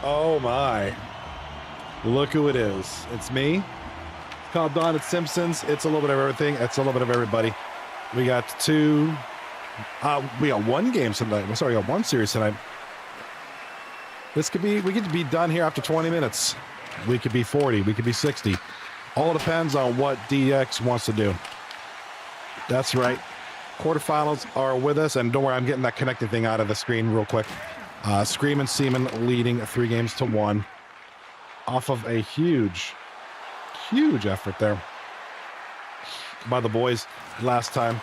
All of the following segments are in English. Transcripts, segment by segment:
Oh my. Look who it is. It's me. It's called Don. It's Simpsons. It's a little bit of everything. It's a little bit of everybody. We got one game tonight. Sorry, we got one series tonight. We get to be done here after 20 minutes. We could be 40. We could be 60. All depends on what DX wants to do. That's right. Quarterfinals are with us, and don't worry, I'm getting that connected thing out of the screen real quick. Screamin, Seamen leading 3-1 off of a huge effort there by the boys last time.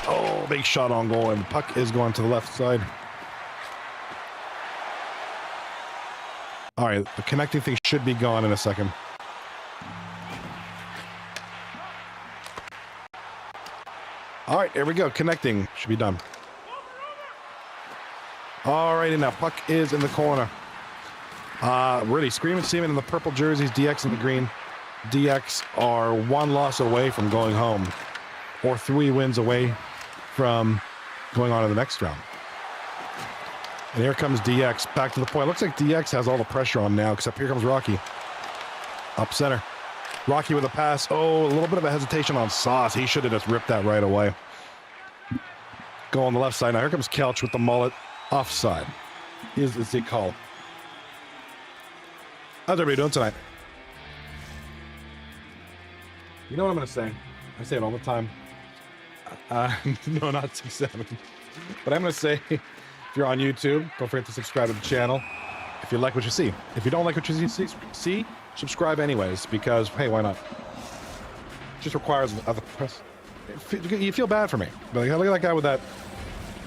Oh, big shot on goal, and the puck is going to the left side. All right, the connecting thing should be gone in a second. All right, here we go. Connecting should be done. All righty, now puck is in the corner. Really, Screamin, Seamen in the purple jerseys, DX in the green. DX are 1 loss away from going home, or 3 wins away from going on to the next round. And here comes DX back to the point. Looks like DX has all the pressure on now, except here comes Rocky. Up center. Rocky with a pass. Oh, a little bit of a hesitation on Sauce. He should have just ripped that right away. Go on the left side. Now here comes Kelch with the mullet. Offside. Is the call. How's everybody doing tonight? You know what I'm going to say? I say it all the time. No, not 6-7. But I'm going to say, if you're on YouTube, don't forget to subscribe to the channel if you like what you see. If you don't like what you see, subscribe anyways, because, hey, why not? It just requires other press. You feel bad for me. But look at that guy with that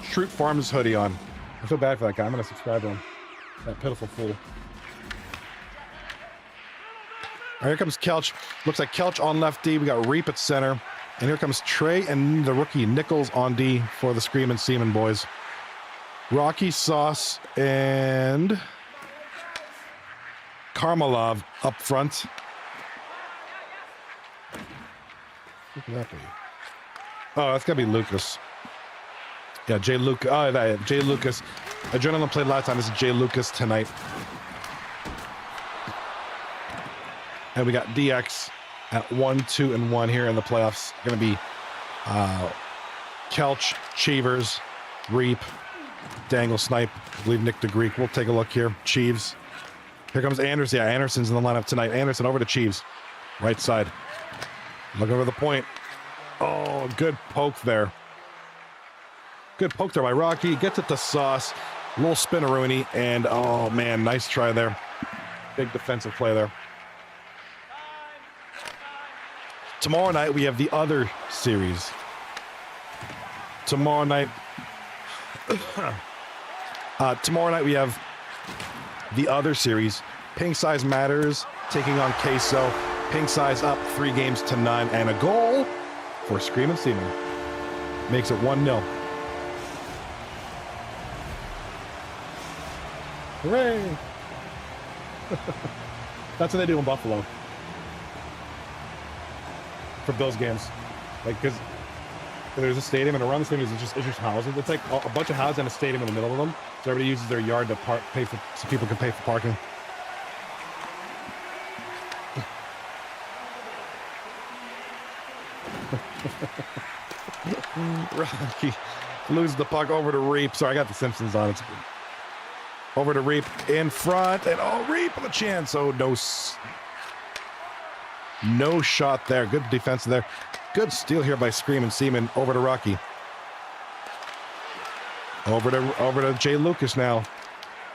Shroot Farms hoodie on. I feel bad for that guy. I'm going to subscribe to him. That pitiful fool. All right, here comes Kelch. Looks like Kelch on left D. We got Reap at center. And here comes Trey and the rookie Nichols on D for the Screamin' Seamen boys. Rocky, Sauce, and Karmalov up front. Who could that be? Oh, that's got to be Lucas. Yeah, Jay Lucas. Oh, Jay Lucas. Adrenaline played last time. This is Jay Lucas tonight. And we got DX at 1-2-1 here in the playoffs. Going to be Kelch, Cheevers, Reap, Dangle, Snipe. I believe Nick the Greek. We'll take a look here. Cheeves. Here comes Anderson. Yeah, Anderson's in the lineup tonight. Anderson over to Cheeves. Right side. Look over the point. Oh, good poke there. Good poke there by Rocky. Gets it to Sauce. A little spinneroonie. And, oh, man, nice try there. Big defensive play there. Tomorrow night, we have the other series. Tomorrow night, we have the other series. Ping Size Matters taking on Queso. Ping Size up 3-0, and a goal for Screamin' Seamen. Makes it 1-0. Hooray! That's what they do in Buffalo. For those games, like, because there's a stadium, and around the stadium is just houses. It's like a bunch of houses and a stadium in the middle of them. So everybody uses their yard to pay for, so people can pay for parking. Rocky loses the puck over to Reap. Sorry, I got the Simpsons on. It's over to Reap in front, and Reap with a chance. Oh, no shot there. Good defense there. Good steal here by Screamin' Seamen. Over to Rocky. Over to Jay Lucas now.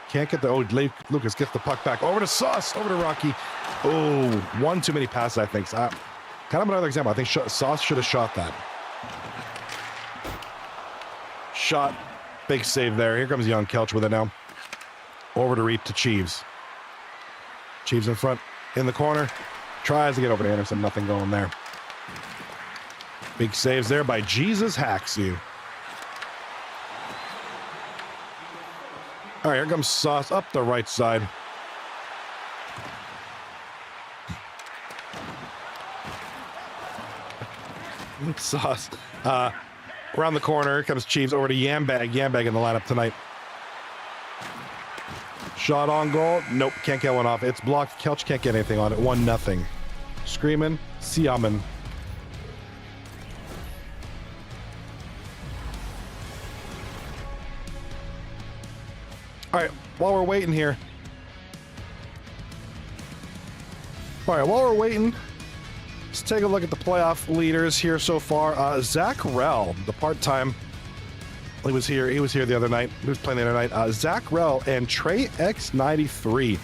Can't get the... Oh, Lucas gets the puck back. Over to Sauce. Over to Rocky. Oh, one too many passes, I think. Kind of another example. I think Sauce should have shot that. Shot. Big save there. Here comes young Kelch with it now. Over to Reap to Cheeves. Cheeves in front. In the corner. Tries to get over to Anderson. Nothing going there. Big saves there by Jesus Hacks you. All right, here comes Sauce up the right side. Sauce. Around the corner, here comes Cheeves over to Yambag. Yambag in the lineup tonight. Shot on goal. Nope, can't get one off. It's blocked. Kelch can't get anything on it. 1-0. Screamin, Seamen. All right, while we're waiting here. All right, while we're waiting, let's take a look at the playoff leaders here so far. Zach Rell, the part-time, he was here the other night. He was playing the other night. Zach Rell and Trey X93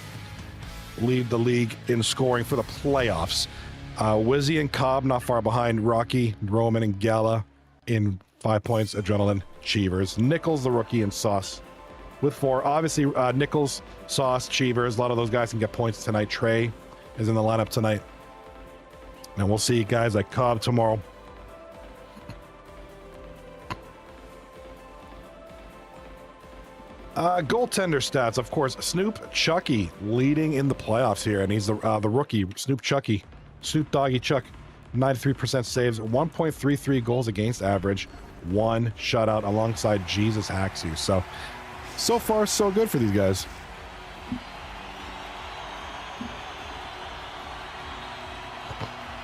lead the league in scoring for the playoffs. Wizzy and Cobb not far behind. Rocky, Roman, and Gala in 5 points. Adrenaline, Cheevers. Nichols, the rookie, and Sauce with 4. Obviously, Nichols, Sauce, Cheevers, a lot of those guys can get points tonight. Trey is in the lineup tonight. And we'll see guys like Cobb tomorrow. Goaltender stats, of course. Snoop Chucky leading in the playoffs here, and he's the rookie. Snoop Doggy Chuck, 93% saves, 1.33 goals against average, 1 shutout alongside Jesus Hacks You. So far, so good for these guys.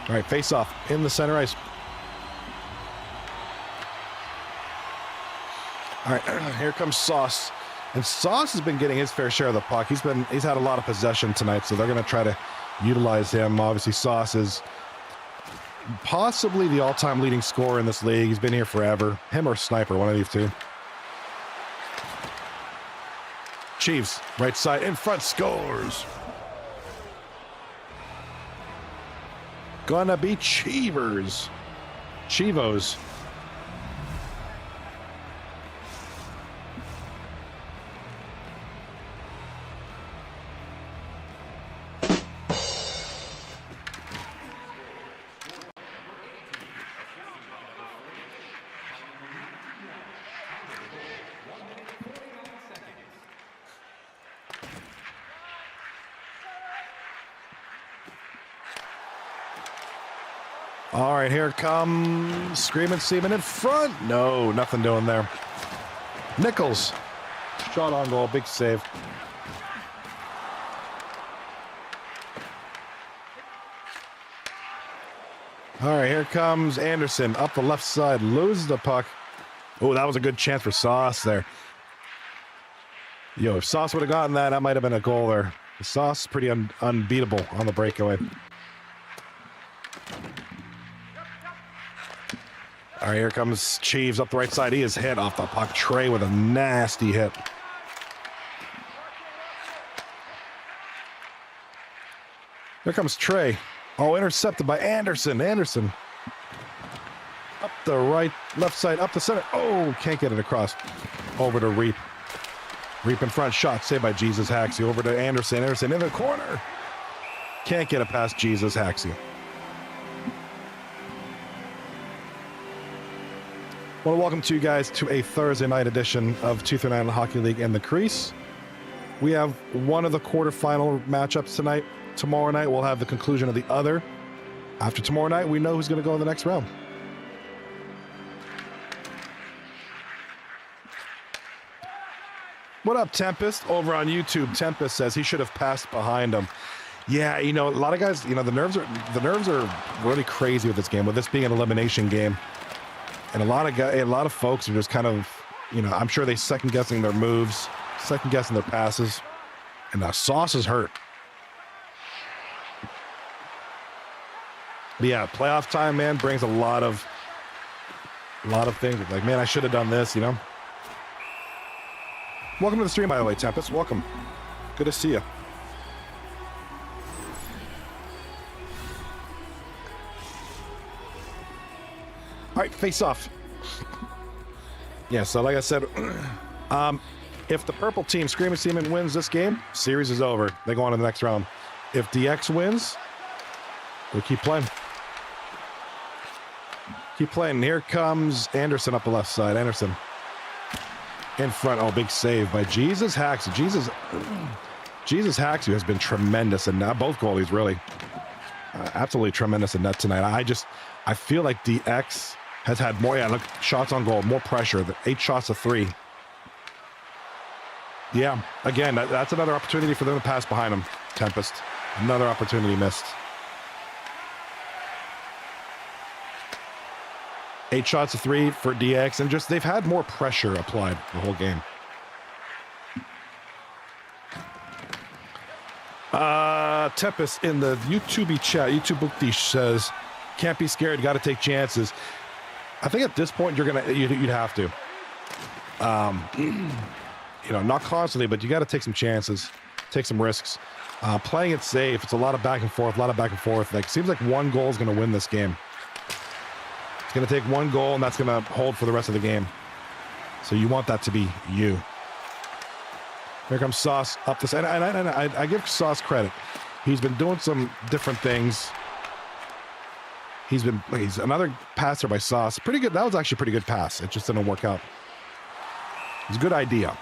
All right, face off in the center ice. All right, here comes Sauce. And Sauce has been getting his fair share of the puck. He's had a lot of possession tonight, so they're going to try to utilize him. Obviously, Sauce is possibly the all-time leading scorer in this league. He's been here forever. Him or Sniper, one of these two. Chiefs, right side, in front, scores. Gonna be Cheevers. Chivos. All right, here comes Screamin' Seamen in front. No, nothing doing there. Nichols, shot on goal, big save. All right, here comes Anderson up the left side, loses the puck. Oh, that was a good chance for Sauce there. Yo, if Sauce would have gotten that, that might have been a goal there. The Sauce is pretty unbeatable on the breakaway. All right, here comes Cheeves up the right side. He is hit off the puck. Trey with a nasty hit. Here comes Trey. Oh, intercepted by Anderson. Anderson. Up the right, left side, up the center. Oh, can't get it across. Over to Reap. Reap in front, shot saved by Jesus Haxie. Over to Anderson. Anderson in the corner. Can't get it past Jesus Haxie. I want to welcome to you guys to a Thursday night edition of 239 Hockey League in the Crease. We have one of the quarterfinal matchups tonight. Tomorrow night, we'll have the conclusion of the other. After tomorrow night, we know who's going to go in the next round. What up, Tempest? Over on YouTube, Tempest says he should have passed behind him. Yeah, you know, a lot of guys, you know, the nerves are really crazy with this game, with this being an elimination game. And a lot of folks are just kind of, you know, I'm sure they second guessing their moves, second guessing their passes. And Sauce is hurt. But yeah, playoff time, man, brings a lot of things. Like, man, I should have done this, you know. Welcome to the stream, by the way, Tempest. Welcome. Good to see you. All right, face off. Yeah, so like I said, if the purple team, Screamin' Seamen, wins this game, series is over. They go on to the next round. If DX wins, we'll keep playing. Keep playing. Here comes Anderson up the left side. Anderson in front. Oh, big save by Jesus Hacks. Jesus Hacks, who has been tremendous, and now both goalies really absolutely tremendous in net tonight. I feel like DX has had more, look, shots on goal, more pressure, 8 shots to 3. Yeah, again, that's another opportunity for them to pass behind him. Tempest, another opportunity missed. 8 shots to 3 for DX, and just they've had more pressure applied the whole game. Tempest in the YouTube chat, YouTube Bookdish says, "Can't be scared. Got to take chances." I think at this point you'd have to. You know, not constantly, but you got to take some chances, take some risks. Playing it safe. It's a lot of back and forth. Like, seems like one goal is going to win this game. It's going to take one goal, and that's going to hold for the rest of the game. So you want that to be you. Here comes Sauce up the side. And I give Sauce credit. He's been doing some different things. He's another passer by Sauce. Pretty good. That was actually a pretty good pass. It just didn't work out. It's a good idea.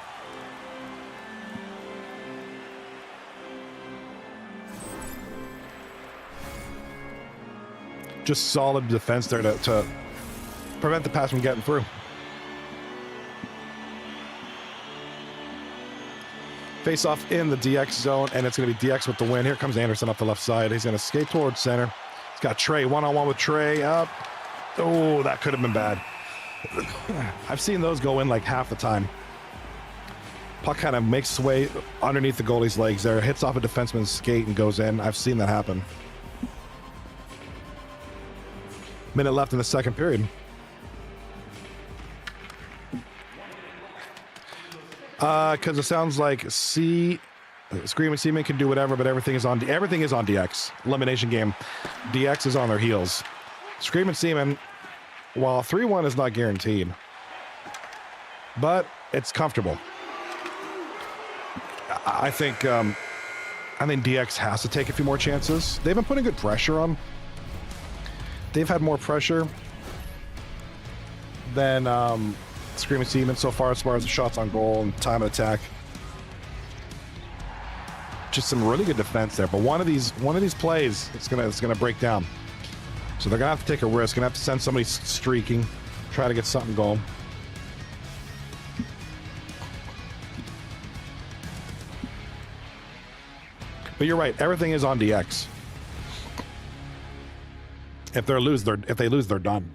Just solid defense there to prevent the pass from getting through. Face off in the DX zone, and it's going to be DX with the win. Here comes Anderson up the left side. He's going to skate towards center. He's got Trey one-on-one with Trey up. Oh, that could have been bad. I've seen those go in like half the time. Puck kind of makes its way underneath the goalie's legs there, hits off a defenseman's skate and goes in. I've seen that happen. Minute left in the second period. Because it sounds like Screamin' Seamen can do whatever, but everything is on DX. Elimination game. DX is on their heels. Screamin' Seamen, while 3-1 is not guaranteed, but it's comfortable. I think DX has to take a few more chances. They've been putting good pressure on. They've had more pressure than Screamin' Seamen so far as the shots on goal and time of attack. Just some really good defense there, but one of these plays, it's gonna break down. So they're gonna have to take a risk. Gonna have to send somebody streaking, try to get something going. But you're right, everything is on DX. If they lose, they're done.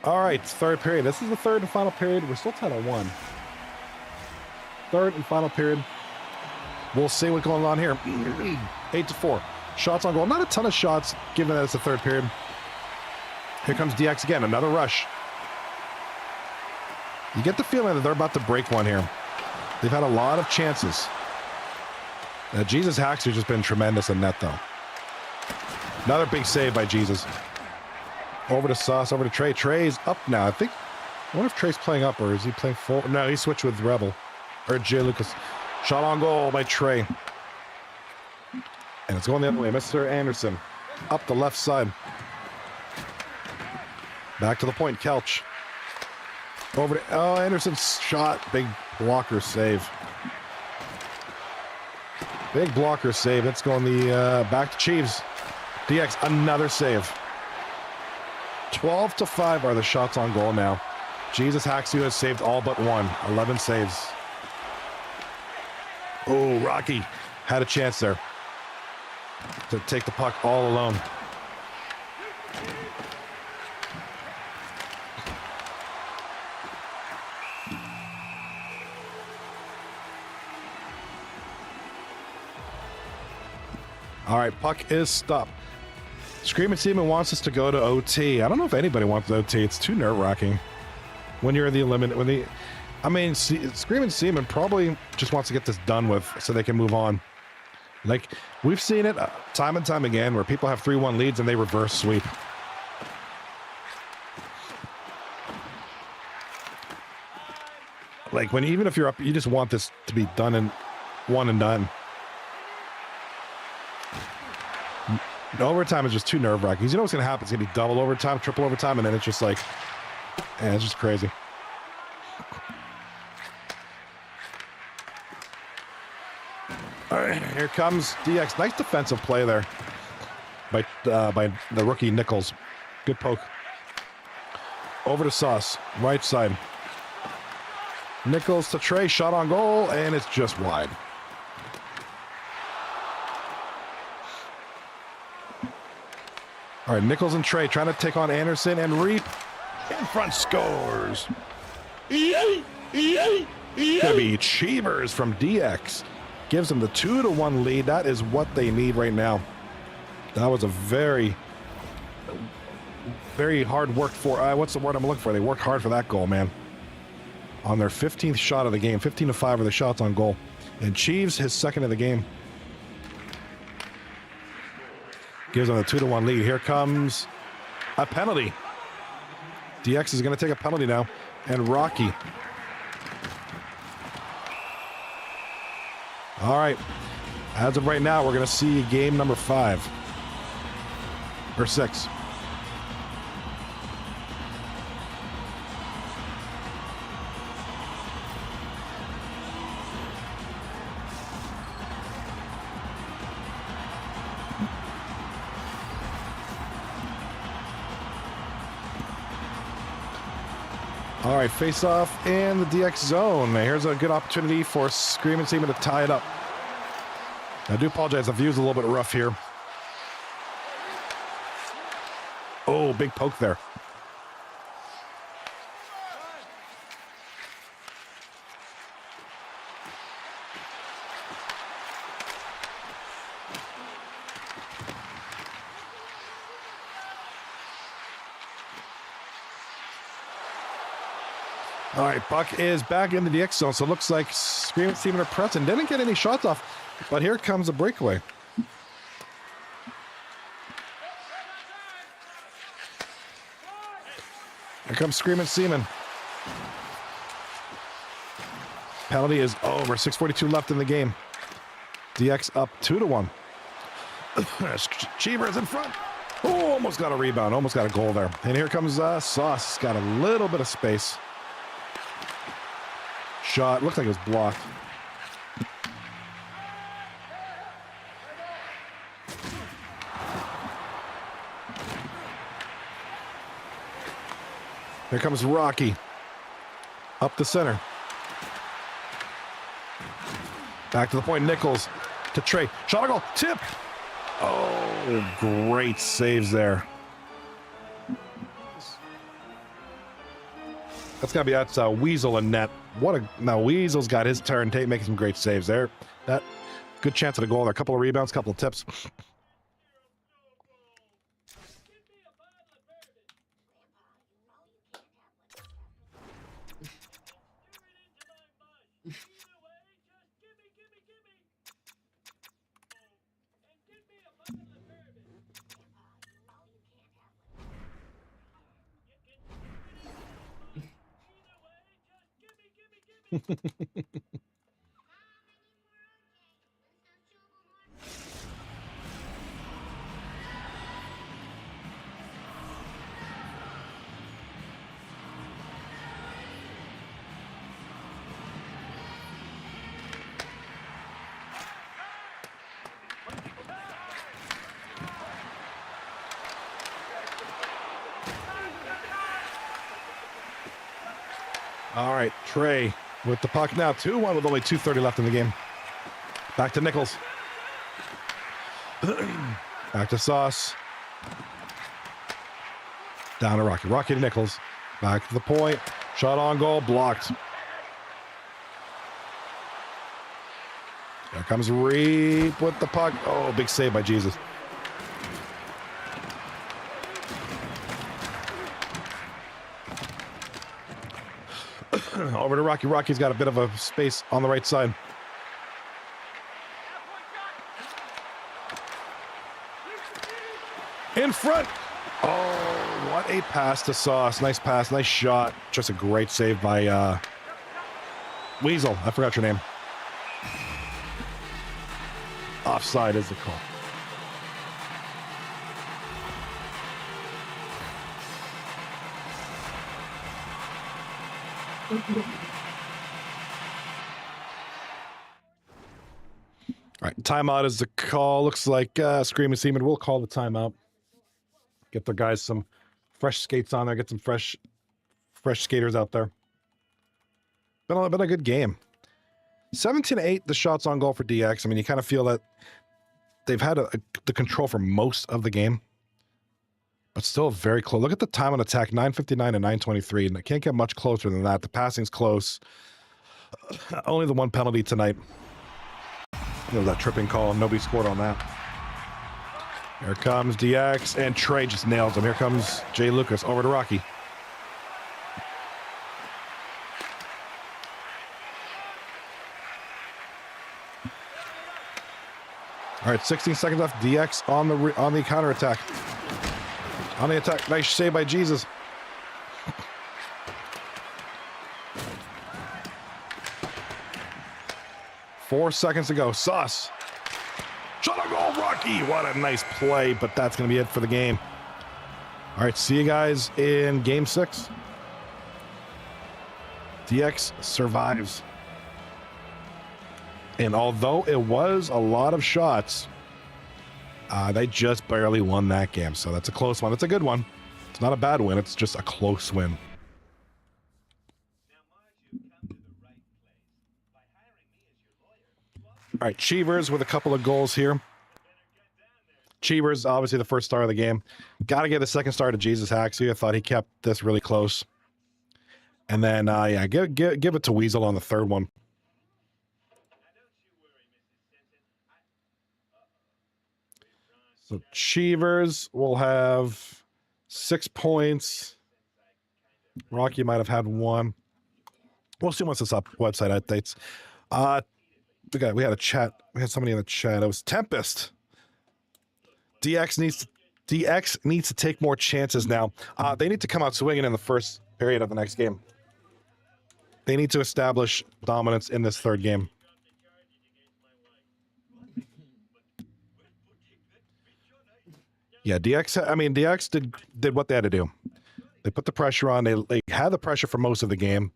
All right, third period. This is the third and final period. We're still tied at 1. Third and final period. We'll see what's going on here. 8-4. Shots on goal. Not a ton of shots, given that it's the third period. Here comes DX again. Another rush. You get the feeling that they're about to break one here. They've had a lot of chances. Jesus Haxter's just been tremendous in net, though. Another big save by Jesus. Over to Sauce, over to Trey. Trey's up now. I wonder if Trey's playing up or is he playing full? No, he switched with Rebel. Or Jay Lucas. Shot on goal by Trey. And it's going the other way. Mr. Anderson up the left side. Back to the point. Kelch. Over to, Anderson's shot. Big blocker save. Big blocker save. It's going the back to Chiefs. DX, another save. 12-5 are the shots on goal now. Jesus Haxu has saved all but one. 11 saves. Oh, Rocky had a chance there to take the puck all alone. All right, puck is stopped. Screamin' Seamen wants us to go to OT. I don't know if anybody wants OT. It's too nerve-wracking when you're the eliminate. Screamin' Seamen probably just wants to get this done with so they can move on. Like, we've seen it time and time again where people have 3-1 leads and they reverse sweep. Like, even if you're up, you just want this to be done and one and done. Overtime is just too nerve-wracking. You know what's going to happen? It's going to be double overtime, triple overtime, and then it's just like, it's just crazy. All right, here comes DX. Nice defensive play there by the rookie Nichols. Good poke. Over to Sauce, right side. Nichols to Trey, shot on goal, and it's just wide. All right, Nichols and Trey trying to take on Anderson, and Reap in front scores. Gonna be Cheevers from DX. Gives them the 2-1 lead. That is what they need right now. That was a very, very hard work for, what's the word I'm looking for? They worked hard for that goal, man. On their 15th shot of the game, 15-5 are the shots on goal. And Cheeves, his second of the game. Gives them a 2-1 lead. Here comes a penalty. DX is going to take a penalty now. And Rocky. All right. As of right now, we're going to see game number 5. Or 6. All right, face off in the DX zone. Here's a good opportunity for Screamin' Seamen to tie it up. I do apologize, the view's a little bit rough here. Oh, big poke there. All right, puck is back in the DX zone, so it looks like Screamin' Seamen are pressing. Didn't get any shots off, but here comes a breakaway. Here comes Screamin' Seamen. Penalty is over. 6:42 left in the game. DX up 2-1. Cheevers in front. Oh, almost got a rebound. Almost got a goal there. And here comes Sauce. Got a little bit of space. Shot. Looked like it was blocked. Here comes Rocky. Up the center. Back to the point. Nichols to Trey. Shot a goal. Tip. Oh, great saves there. That's Weasel and net. Now Weasel's got his turn, making some great saves there. That good chance at a goal there. A couple of rebounds, couple of tips. All right, Trey with the puck now. 2-1 with only 2:30 left in the game. Back to Nichols. Back to Sauce. Down to Rocky. Rocky to Nichols. Back to the point. Shot on goal. Blocked. There comes Reap with the puck. Oh, big save by Jesus. Over to Rocky. Rocky's got a bit of a space on the right side. In front. Oh, what a pass to Sauce. Nice pass, nice shot. Just a great save by Weasel. I forgot your name. Offside is the call. All right, timeout is the call. Looks like Screamin' Seamen will call the timeout. Get their guys some fresh skates on there. Get some fresh skaters out there. Been a good game. 17-8, the shots on goal for DX. I mean, you kind of feel that they've had the control for most of the game, but still very close. Look at the time on attack, 9:59 and 9:23, and it can't get much closer than that. The passing's close. Only the one penalty tonight. You know, that tripping call, nobody scored on that. Here comes DX, and Trey just nails him. Here comes Jay Lucas over to Rocky. All right, 16 seconds left. DX on the counter attack. On the attack, nice save by Jesus. Four seconds to go. Sauce. Shot on goal, Rocky. What a nice play, but that's going to be it for the game. All right, see you guys in Game 6. DX survives. And although it was a lot of shots, they just barely won that game. So that's a close one. It's a good one. It's not a bad win. It's just a close win. All right, Cheevers with a couple of goals here. Cheevers, obviously the first star of the game. Got to give the second star to Jesus Haxie. I thought he kept this really close. And then, yeah, give it to Weasel on the third one. So Cheevers will have 6 points. Rocky might have had 1. We'll see once this website updates. We had a chat. We had somebody in the chat. It was Tempest. DX needs to take more chances now. They need to come out swinging in the first period of the next game. They need to establish dominance in this third game. Yeah, DX did what they had to do. They put the pressure on. They had the pressure for most of the game.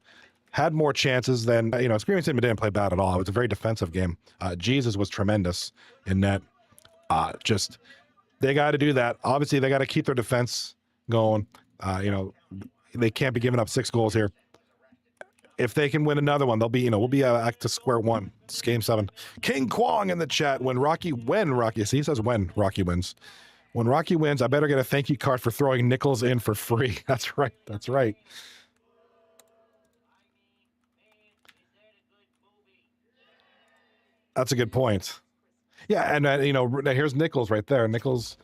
Had more chances than, Screamin' Seamen didn't play bad at all. It was a very defensive game. Jesus was tremendous in net. They got to do that. Obviously, they got to keep their defense going. They can't be giving up 6 goals here. If they can win another one, they'll be, we'll be back to square one. It's Game 7. King Kwong in the chat. When Rocky wins. When Rocky wins, I better get a thank you card for throwing nickels in for free. That's right. That's right. That's a good point. Yeah, and here's Nichols right there. Nichols,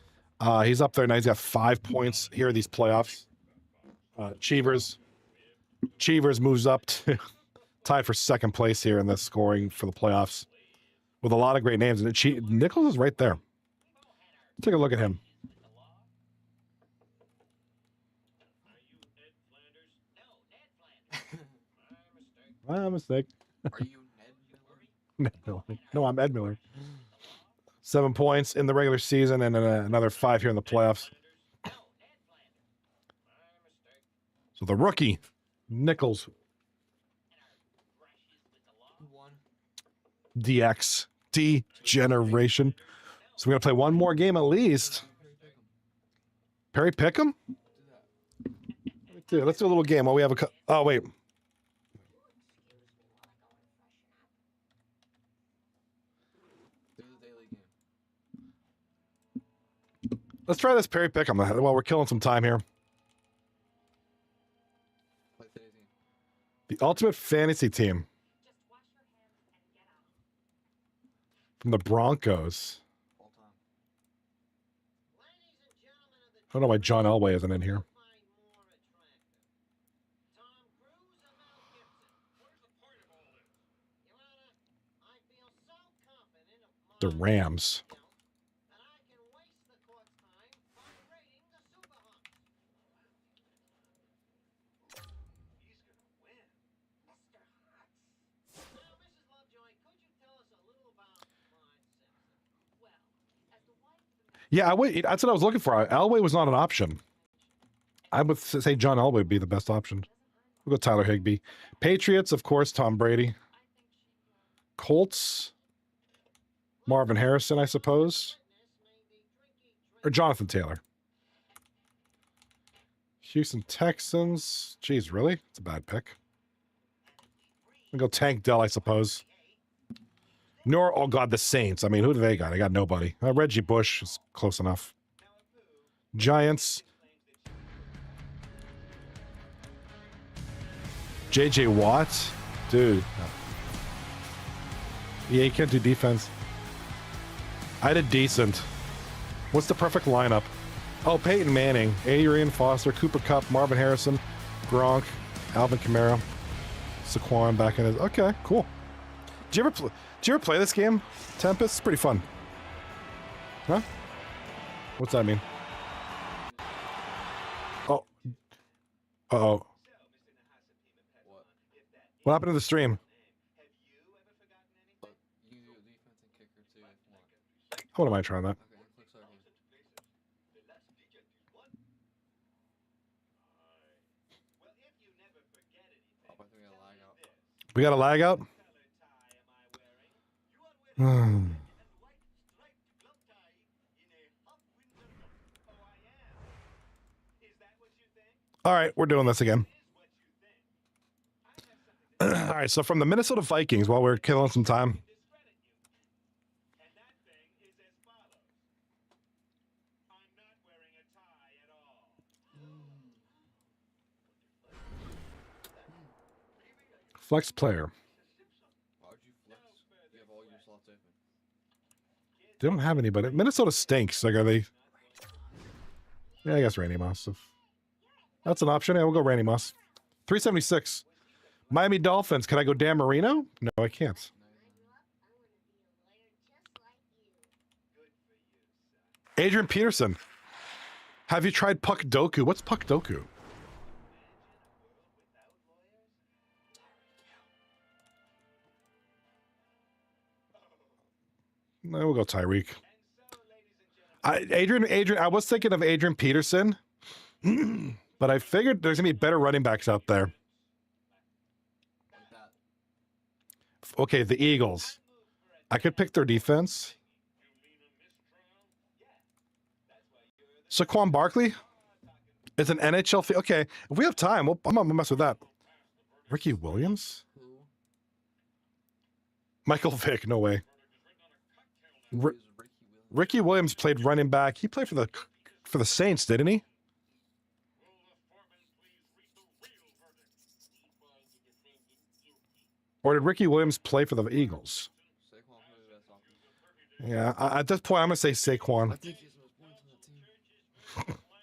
he's up there now. He's got 5 points here in these playoffs. Cheevers moves up to tied for second place here in the scoring for the playoffs with a lot of great names. And Nichols is right there. Take a look at him. My mistake. Are you Ned Miller? No, I'm Ed Miller. 7 points in the regular season and then another 5 here in the playoffs. So the rookie, Nichols. DX. Degeneration. So we're going to play one more game at least. Perry Pick'em? Let's do a little game while we have a... Oh, wait. Let's try this Perry Pick'em while we're killing some time here. The ultimate fantasy team. From the Broncos. I don't know why John Elway isn't in here. The Rams. Yeah, that's what I was looking for. Elway was not an option. I would say John Elway would be the best option. We'll go Tyler Higbee. Patriots, of course, Tom Brady. Colts, Marvin Harrison, I suppose. Or Jonathan Taylor. Houston Texans. Jeez, really? It's a bad pick. I'll go Tank Dell, I suppose. Oh God, the Saints. I mean, who do they got? I got nobody. Reggie Bush is close enough. Giants. JJ Watt? Dude. Yeah, you can't do defense. I did decent. What's the perfect lineup? Oh, Peyton Manning, Adrian Foster, Cooper Kupp, Marvin Harrison, Gronk, Alvin Kamara, Saquon back in his... Okay, cool. Did you ever play this game, Tempest? It's pretty fun. Huh? What's that mean? Oh. Uh-oh. What happened to the stream? What am I trying that? We got a lag out? All right, we're doing this again. All right, so from the Minnesota Vikings, while we're killing some time. Flex player. They don't have anybody. Minnesota stinks. Like, are they? Yeah, I guess Randy Moss. That's an option. Yeah, we'll go Randy Moss. 376. Miami Dolphins. Can I go Dan Marino? No, I can't. Adrian Peterson. Have you tried Puck Doku? What's Puck Doku? No, we'll go Tyreek. Adrian, I was thinking of Adrian Peterson, but I figured there's gonna be better running backs out there. Okay, the Eagles. I could pick their defense. Saquon Barkley is an NHL. Okay, if we have time, I'm gonna mess with that. Ricky Williams? Michael Vick? No way. Ricky Williams played running back. He played for the Saints, didn't he? Or did Ricky Williams play for the Eagles? Yeah, at this point, I'm going to say Saquon.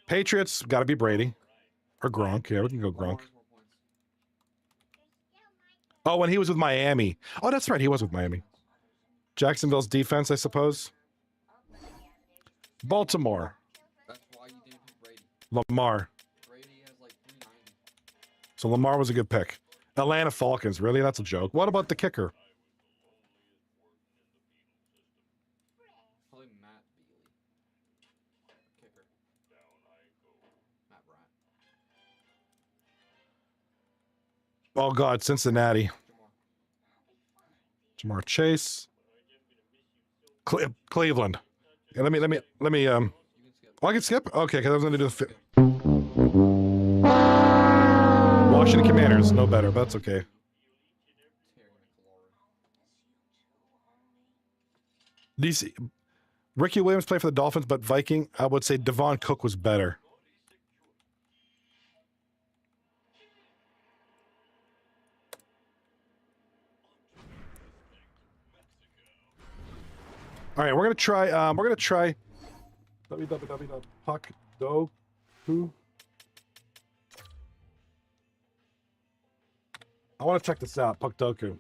Patriots, got to be Brady. Or Gronk. Yeah, we can go Gronk. Oh, when he was with Miami. Oh, that's right. He was with Miami. Jacksonville's defense, I suppose. Baltimore. Lamar. So Lamar was a good pick. Atlanta Falcons. Really? That's a joke. What about the kicker? Oh God, Cincinnati. Jamar Chase. Cleveland. Yeah, let me. Oh, I can skip. Okay, because I was going to do the. Washington Commanders, no better, but that's okay. DC. Ricky Williams played for the Dolphins, but Viking. I would say Devon Cook was better. All right, we're gonna try www.puckdoku. I want to check this out, Puckdoku.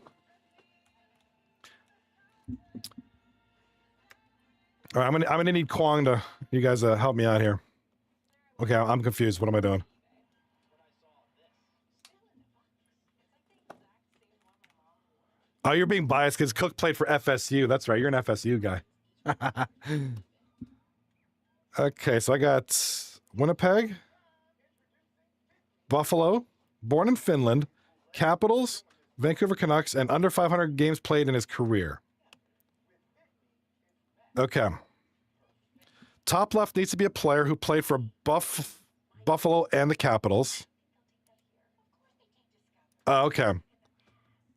All right, I'm gonna need Kwong to you guys help me out here. Okay, I'm confused. What am I doing? Oh, you're being biased because Cook played for FSU. That's right. You're an FSU guy. Okay, so I got Winnipeg, Buffalo, Born in Finland, Capitals, Vancouver Canucks, and under 500 games played in his career. Okay. Top left needs to be a player who played for Buffalo and the Capitals. Okay.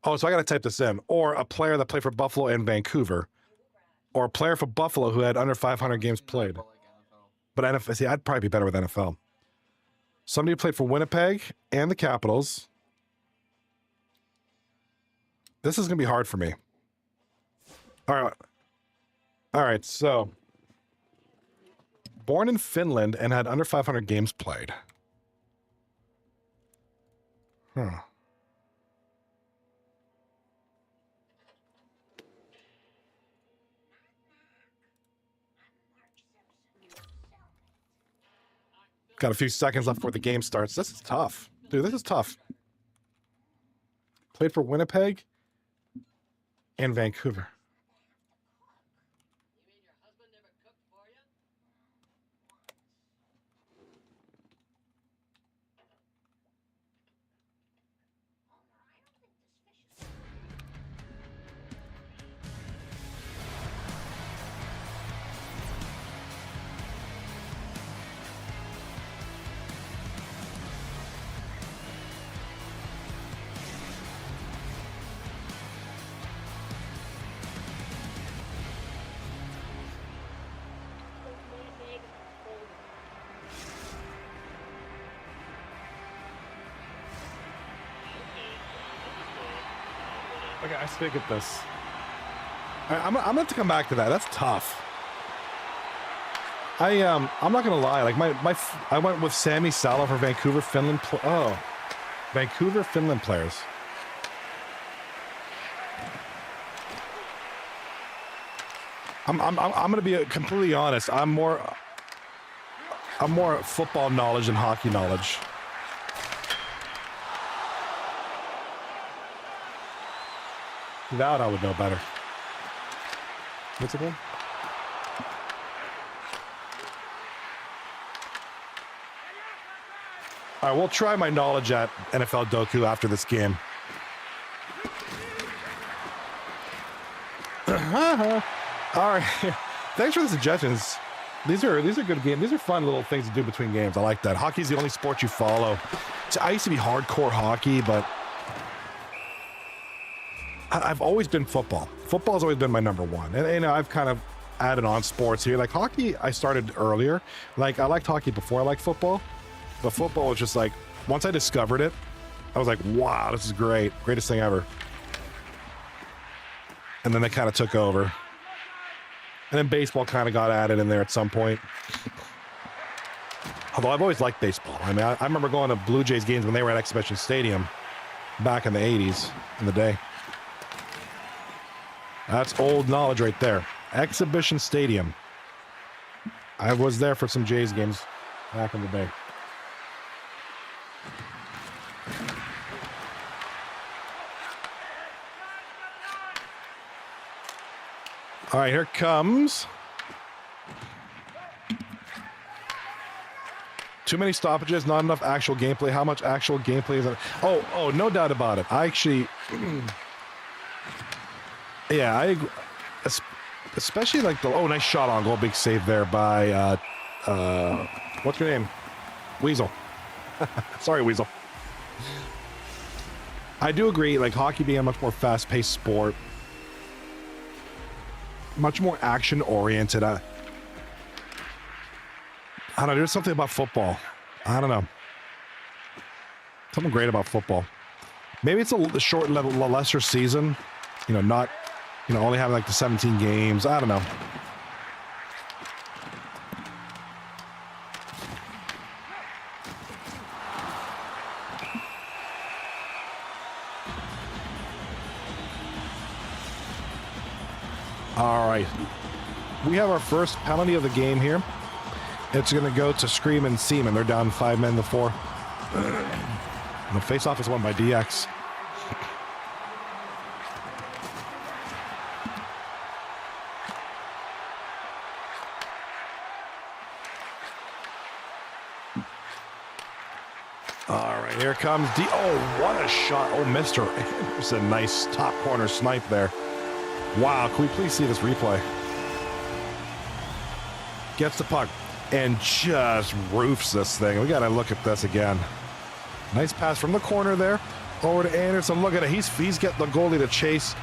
Oh, so I got to type this in. Or a player that played for Buffalo and Vancouver. Or a player for Buffalo who had under 500 games played. But NFL, see, I'd probably be better with NFL. Somebody who played for Winnipeg and the Capitals. This is going to be hard for me. All right. All right, so. Born in Finland and had under 500 games played. Huh. Got a few seconds left before the game starts. This is tough. Dude, this is tough. Played for Winnipeg and Vancouver. Okay, I stick at this. I'm gonna have to come back to that. That's tough. I'm not gonna lie. Like I went with Sammy Salo for Vancouver, Finland. Vancouver, Finland players. I'm gonna be completely honest. I'm more football knowledge than hockey knowledge. That I would know better. What's it called? All right, we'll try my knowledge at NFL Doku after this game. All right, thanks for the suggestions. These are good games. These are fun little things to do between games. I like that. Hockey's the only sport you follow. So I used to be hardcore hockey, but I've always been football. Football's always been my number one. And you know, I've kind of added on sports here. Like hockey, I started earlier. Like I liked hockey before I liked football. But football was just like, once I discovered it, I was like, wow, this is great. Greatest thing ever. And then they kind of took over. And then baseball kind of got added in there at some point. Although I've always liked baseball. I mean, I remember going to Blue Jays games when they were at Exhibition Stadium back in the 80s, in the day. That's old knowledge right there. Exhibition Stadium. I was there for some Jays games back in the day. All right, here comes. Too many stoppages, not enough actual gameplay. How much actual gameplay is it? Oh, no doubt about it. I actually, yeah, I agree. Especially like nice shot on goal, big save there by, what's your name? Weasel. Sorry, Weasel. I do agree, like hockey being a much more fast-paced sport, much more action-oriented. I don't know, there's something about football. I don't know. Something great about football. Maybe it's a short, lesser season. You know, not, only having like the 17 games. I don't know. All right. We have our first penalty of the game here. It's going to go to Screamin' Seamen. They're down 5 men to 4. And the face-off is won by DX. All right. Here comes oh, what a shot. Oh, Mr. Anderson, nice top corner snipe there. Wow, can we please see this replay? Gets the puck and just roofs this thing. We got to look at this again. Nice pass from the corner there over to Anderson. Look at it. He's getting the goalie to chase.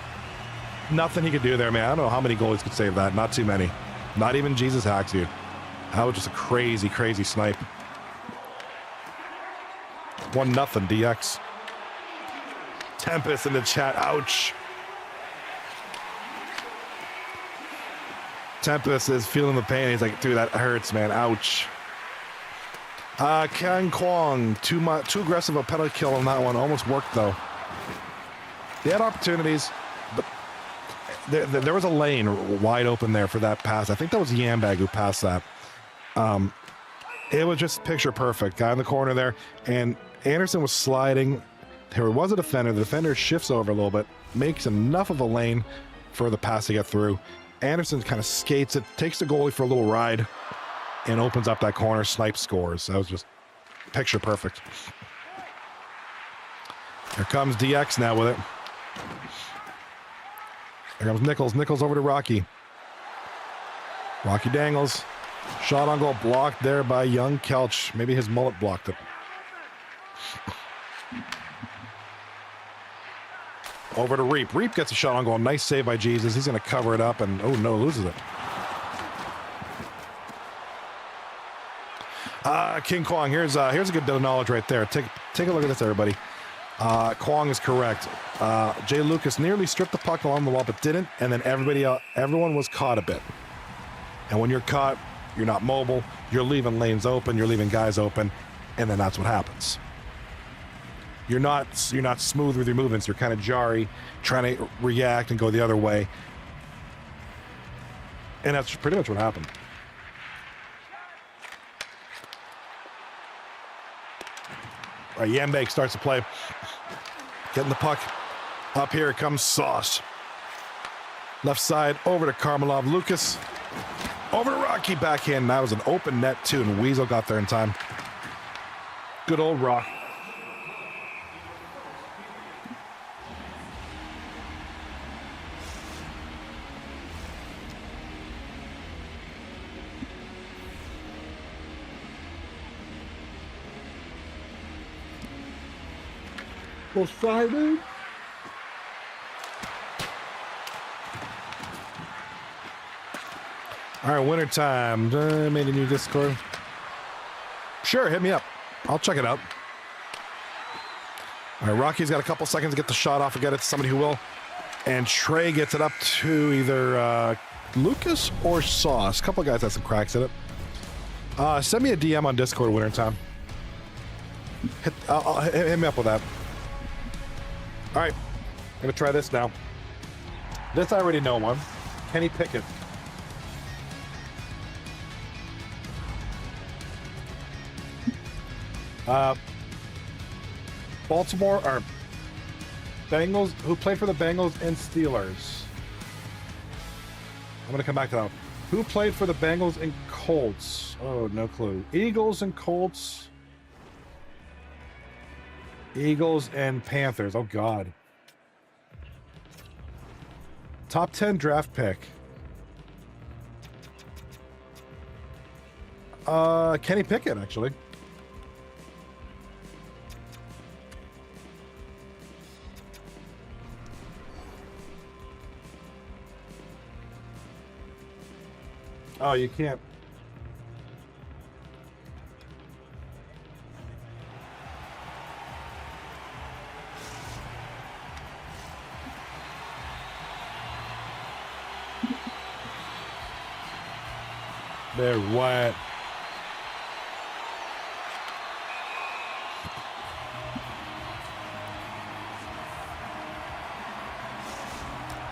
Nothing he could do there, man. I don't know how many goalies could save that. Not too many. Not even Jesus hacks you. That was just a crazy, crazy snipe. 1-0 DX. Tempest in the chat. Ouch. Tempest is feeling the pain. He's like, dude, that hurts, man. Ouch. Ken Kwong, too aggressive a penalty kill on that one. Almost worked, though. They had opportunities, but there was a lane wide open there for that pass. I think that was Yambag who passed that. It was just picture perfect. Guy in the corner there, and Anderson was sliding. There was a defender. The defender shifts over a little bit, makes enough of a lane for the pass to get through. Anderson kind of skates it, takes the goalie for a little ride, and opens up that corner. Snipe scores. That was just picture perfect. Here comes DX now with it. Here comes Nichols. Nichols over to Rocky. Rocky dangles. Shot on goal blocked there by young Kelch. Maybe his mullet blocked it. Over to Reap. Reap gets a shot on goal. Nice save by Jesus. He's going to cover it up and, oh no, loses it. King Kwong, here's a good bit of knowledge right there. Take a look at this, everybody. Kwong is correct. Jay Lucas nearly stripped the puck along the wall, but didn't, and then everyone was caught a bit. And when you're caught, you're not mobile, you're leaving lanes open, you're leaving guys open, and then that's what happens. You're not smooth with your movements. You're kind of jarry, trying to react and go the other way. And that's pretty much what happened. All right, Yambake starts to play. Getting the puck. Up here comes Sauce. Left side over to Karmalov. Lucas. Over to Rocky, backhand. That was an open net too, and Weasel got there in time. Good old Rock. Poseidon. All right, winter time. Made a new Discord. Sure, hit me up. I'll check it out. All right, Rocky's got a couple seconds to get the shot off and get it to somebody who will. And Trey gets it up to either Lucas or Sauce. A couple of guys had some cracks in it. Send me a DM on Discord winter time. Hit me up with that. All right, I'm gonna try this now. This I already know one. Kenny Pickett. Baltimore or Bengals, who played for the Bengals and Steelers. I'm gonna come back to that one. Who played for the Bengals and Colts? Oh, no clue. Eagles and Colts. Eagles and Panthers. Oh, God. Top 10 draft pick. Kenny Pickett, actually. Oh, you can't. They're wet.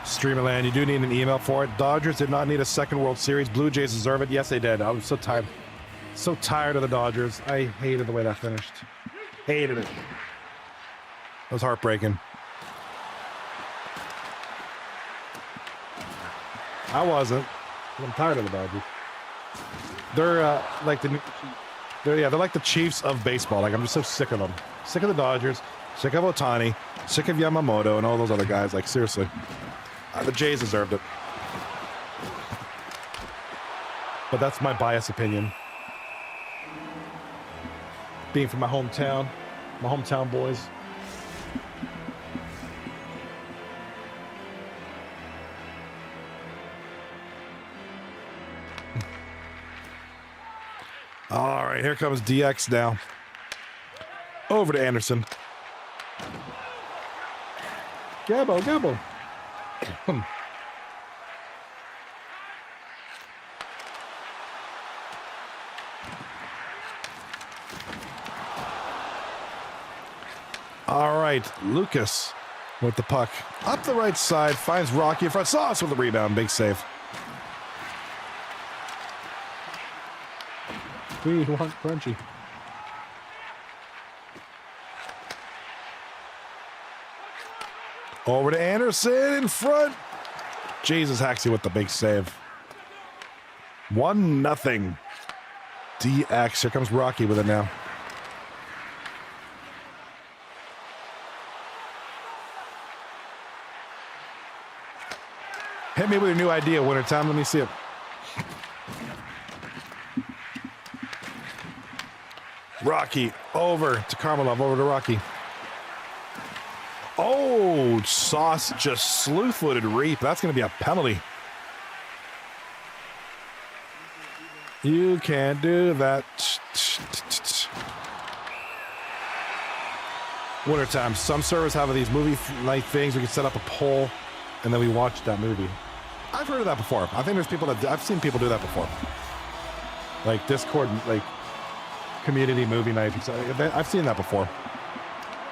Streamerland, you do need an email for it. Dodgers did not need a second World Series. Blue Jays deserve it. Yes, they did. I was so tired. So tired of the Dodgers. I hated the way that finished. Hated it. It was heartbreaking. I wasn't. I'm tired of the Dodgers. They're like the They're like the Chiefs of baseball. Like, I'm just so sick of them. Sick of the Dodgers. Sick of Ohtani. Sick of Yamamoto and all those other guys. Like, seriously. The Jays deserved it. But that's my biased opinion. Being from my hometown boys. All right, here comes DX now. Over to Anderson. Gabbo. All right, Lucas with the puck. Up the right side, finds Rocky in front. Sauce with the rebound, big save. We want crunchy. Over to Anderson in front. Jesus, Haxie with the big save. 1-0. DX. Here comes Rocky with it now. Hit me with a new idea, Wintertime. Let me see it. Rocky over to Karmalov, over to Rocky. Oh, Sauce just slew-footed Reap. That's going to be a penalty. You can't do that. Wintertime. Some servers have these movie night things. We can set up a poll, and then we watch that movie. I've heard of that before. I think there's people that I've seen people do that before. Like Discord, like community movie night. I've seen that before.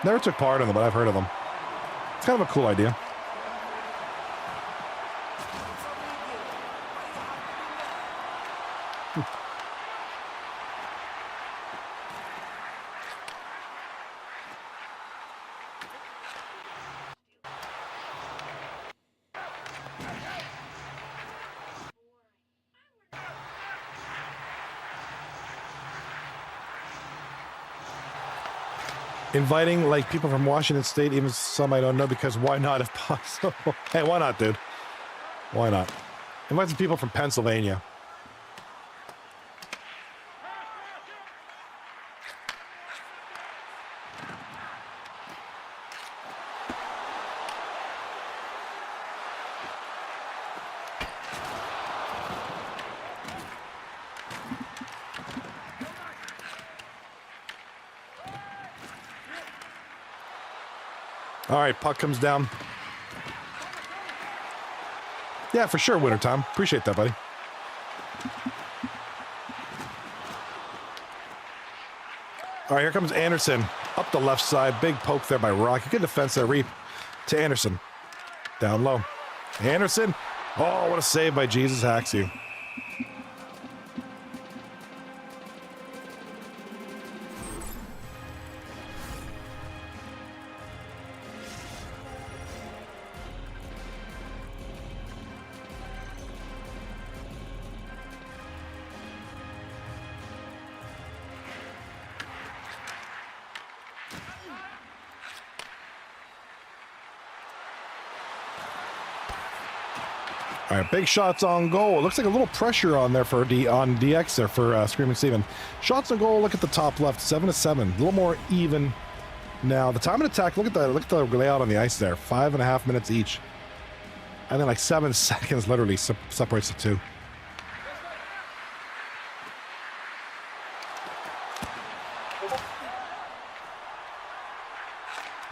Never took part in them, but I've heard of them. It's kind of a cool idea. Inviting like people from Washington State, even some I don't know, because why not if possible? Hey, why not, dude? Why not? Invite some people from Pennsylvania. All right, puck comes down. Yeah, for sure, Wintertime. Appreciate that, buddy. All right, here comes Anderson. Up the left side. Big poke there by Rocky. Good defense there, Reap. To Anderson. Down low. Anderson. Oh, what a save by Jesus Haxie. All right, big shots on goal. It looks like a little pressure on there for on DX there for Screamin' Seamen. Shots on goal. Look at the top left, 7-7. A little more even now. The time of attack. Look at the layout on the ice there. 5.5 minutes each, and then like 7 seconds literally separates the two.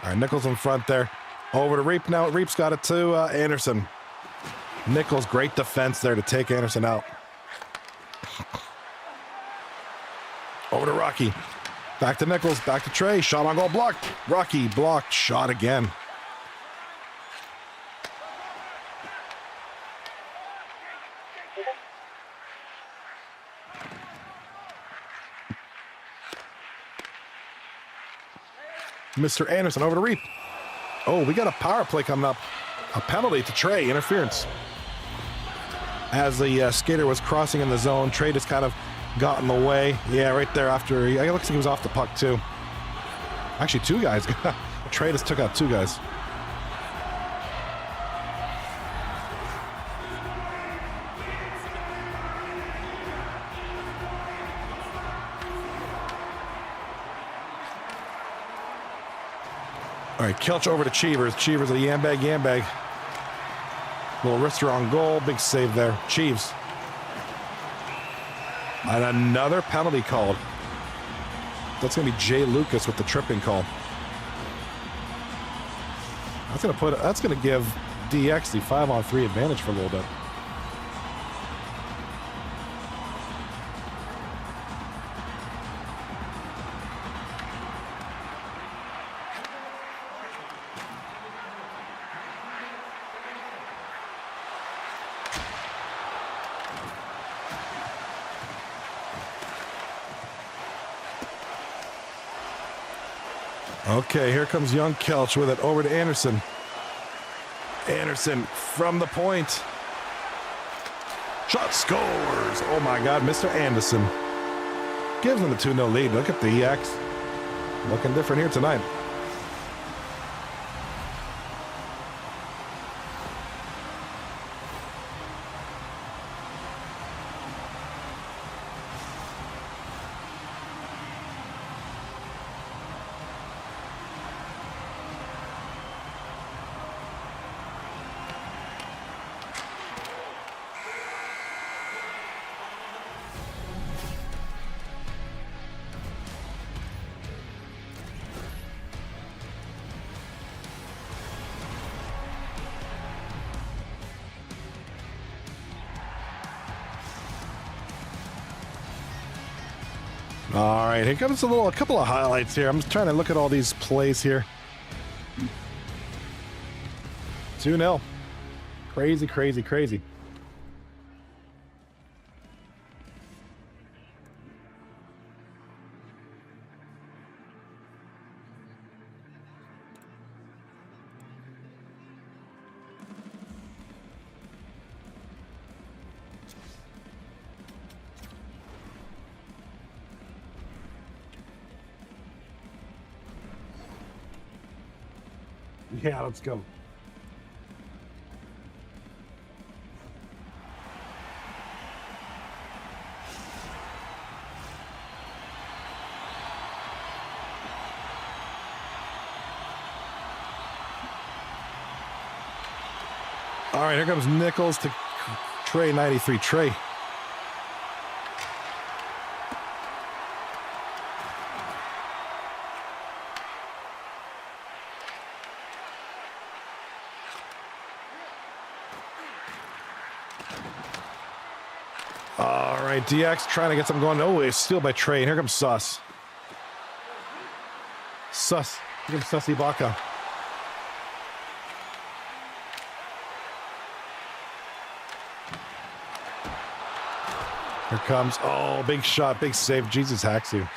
All right, Nichols in front there. Over to Reap now. Reap's got it to Anderson. Nichols, great defense there to take Anderson out. Over to Rocky. Back to Nichols, back to Trey. Shot on goal, blocked. Rocky blocked, shot again. Mr. Anderson over to Reap. Oh, we got a power play coming up. A penalty to Trey, interference. As the skater was crossing in the zone, Trey just kind of got in the way. Yeah, right there after. It looks like he was off the puck too. Actually, two guys. Trey just took out two guys. All right, Kelch over to Cheevers. Cheevers at Yambag. Little wrister on goal. Big save there. Cheeves. And another penalty called. That's going to be Jay Lucas with the tripping call. That's going to give DX the 5-on-3 advantage for a little bit. Okay, here comes young Kelch with it over to Anderson. Anderson from the point. Shot scores. Oh my God, Mr. Anderson. Gives them the 2-0 lead. Look at the EX. Looking different here tonight. All right, here comes a couple of highlights here. I'm just trying to look at all these plays here. 2-0. Crazy. Yeah, let's go. All right, here comes Nichols to Trey 93. Trey. All right, DX trying to get something going. Oh, it's steal by Trey. And here comes Sus. Here comes Sussy Ibaka. Here comes, oh, big shot, big save. Jesus hacks you.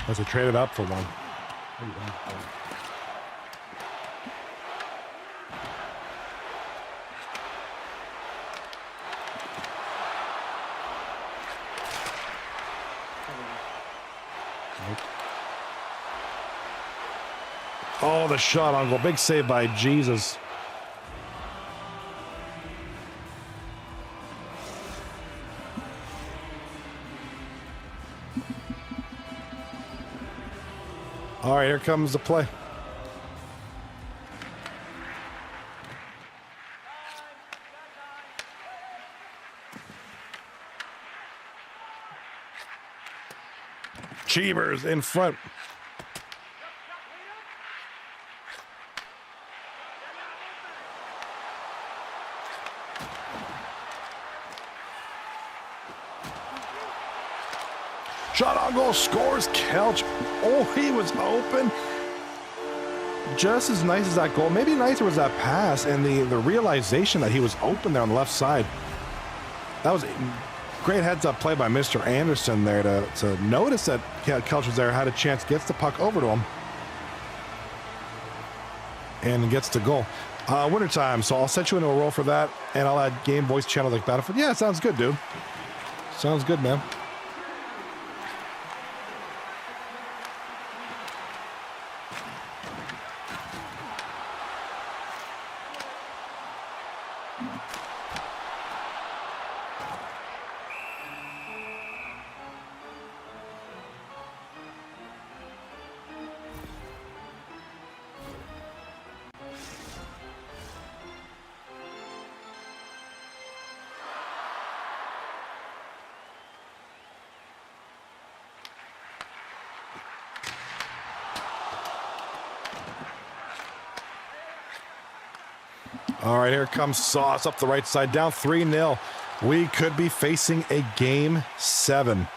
As they traded up for one. Oh, the shot on goal. Big save by Jesus. All right, here comes the play. Cheevers in front. Shot on goal, scores. Kelch. Oh, he was open. just as nice as that goal. Maybe nicer was that pass and the realization that he was open there on the left side. That was a great heads-up play by Mr. Anderson there to notice that Kelch was there, had a chance, gets the puck over to him, and gets the goal. Winter time, so I'll set you into a role for that, and I'll add game voice channel like Battlefield. Yeah, sounds good, dude. Sounds good, man. All right, here comes Sauce up the right side, down 3-0. We could be facing a Game 7.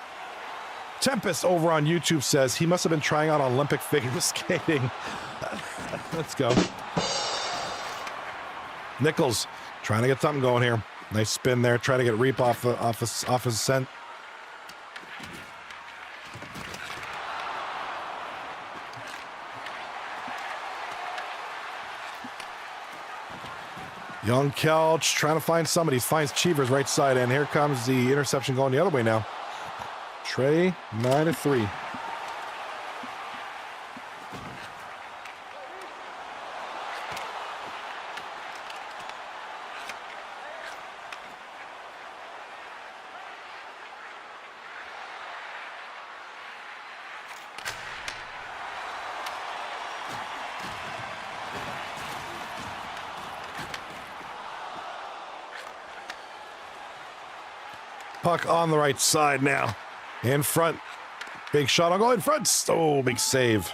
Tempest over on YouTube says he must have been trying out Olympic figure skating. Let's go. Nichols trying to get something going here. Nice spin there, trying to get Reap off his scent. Young Kelch trying to find somebody. Finds Cheever's right side, and here comes the interception going the other way now. Trey, 9-3. Puck on the right side now. In front. Big shot on goal in front. Oh, big save.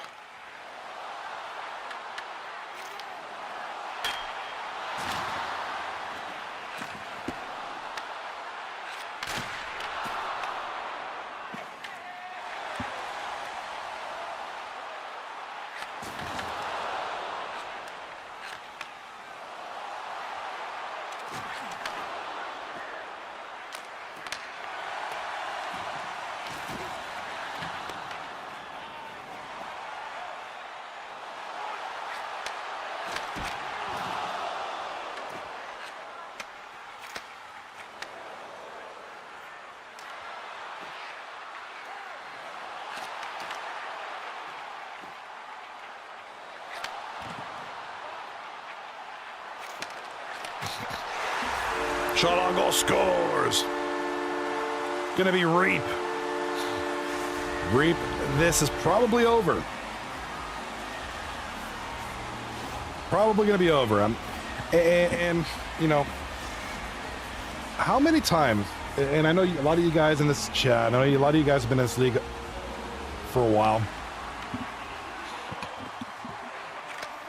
Shot on goal, scores. Gonna be Reap. Reap, this is probably over. Probably gonna be over. And you know, how many times, and I know a lot of you guys in this chat, I know a lot of you guys have been in this league for a while.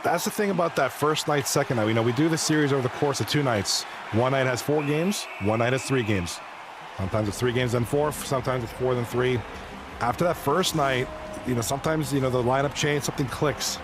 That's the thing about that first night, second night. You know, we do the series over the course of 2 nights. One night has 4 games, one night has 3 games. Sometimes it's 3 games then 4, sometimes it's 4 then 3. After that first night, you know, sometimes, you know, the lineup change, something clicks.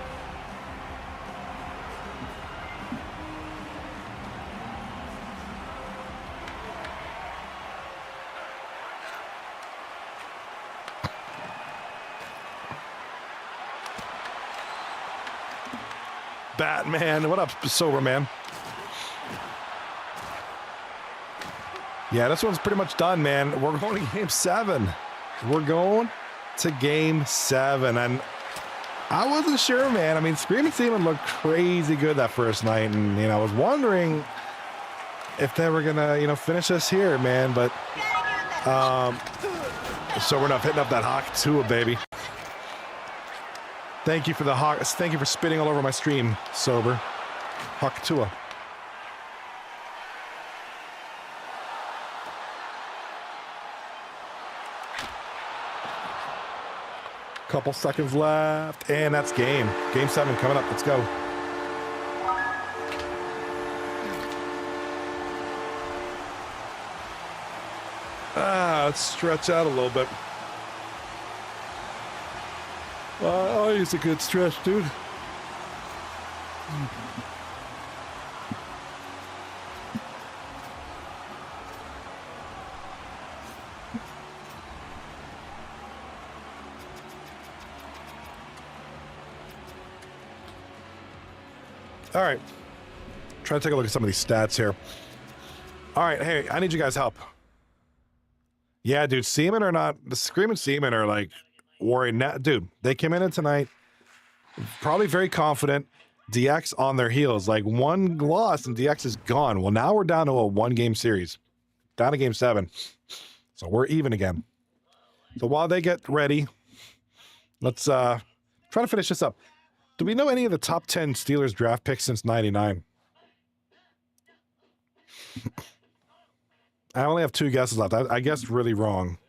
Batman, what up, Sober Man? Yeah, this one's pretty much done, man. We're going to Game 7. We're going to Game 7. And I wasn't sure, man. I mean, Seamen looked crazy good that first night. And, you know, I was wondering if they were going to, you know, finish us here, man. But, so we're not hitting up that Hawk Tua, baby. Thank you for the Hawk. Thank you for spitting all over my stream, Sober. Hawk Tua. Couple seconds left, and that's game. Game 7 coming up. Let's go. Let's stretch out a little bit. Oh, he's a good stretch, dude. All right. Try to take a look at some of these stats here. All right. Hey, I need you guys' help. Yeah, dude. Seamen are not. The Screamin' Seamen are like worried now. Dude, they came in tonight probably very confident. DX on their heels. Like one loss and DX is gone. Well, now we're down to a 1-game series. Down to game 7. So we're even again. So while they get ready, let's try to finish this up. Do we know any of the top 10 Steelers draft picks since 99? I only have 2 guesses left. I guessed really wrong.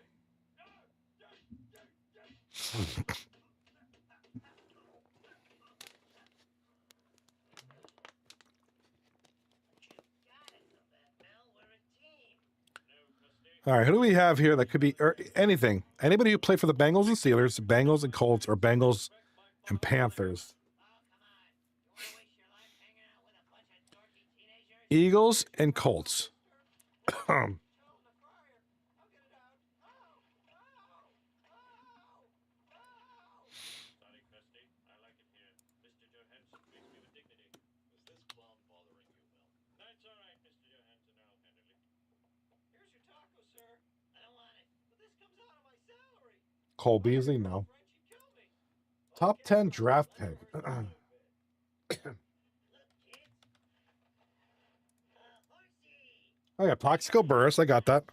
All right, who do we have here that could be anything? Anybody who played for the Bengals and Steelers, Bengals and Colts, or Bengals and Panthers? Eagles and Colts. Cole Beasley, no. Top 10 draft pick. Oh yeah, Plaxico Burress. I got that.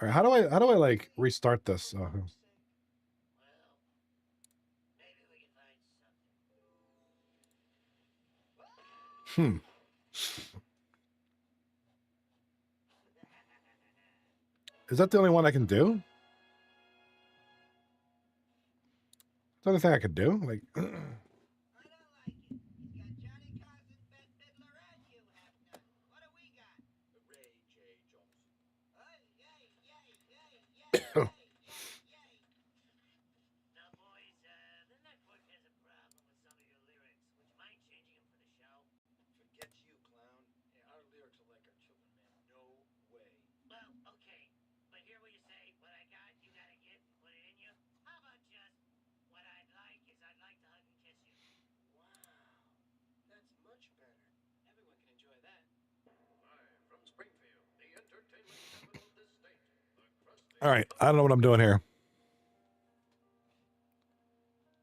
All right, how do I like restart this? Is that the only one I can do? Is the only thing I could do? Like, all right, I don't know what I'm doing here.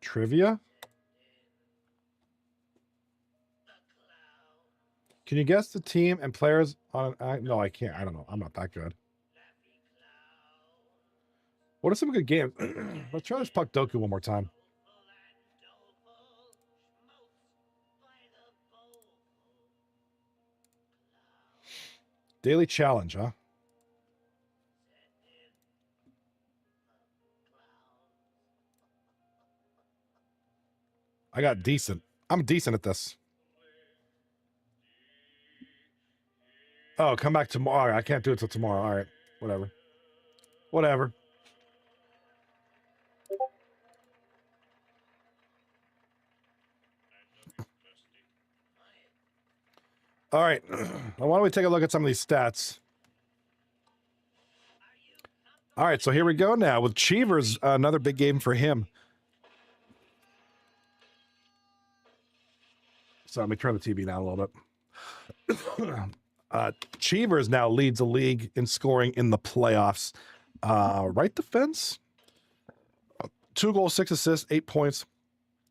Trivia? Can you guess the team and players on? No, I can't. I don't know. I'm not that good. What are some good games? Let's try this Puck Doku one more time. Daily challenge, huh? I got decent. I'm decent at this. Oh, come back tomorrow. I can't do it till tomorrow. All right. Whatever. Whatever. All right. Why don't we take a look at some of these stats? All right. So here we go now with Cheevers. Another big game for him. So let me turn the TV down a little bit. Cheevers now leads the league in scoring in the playoffs. Right defense. 2 goals, 6 assists, 8 points.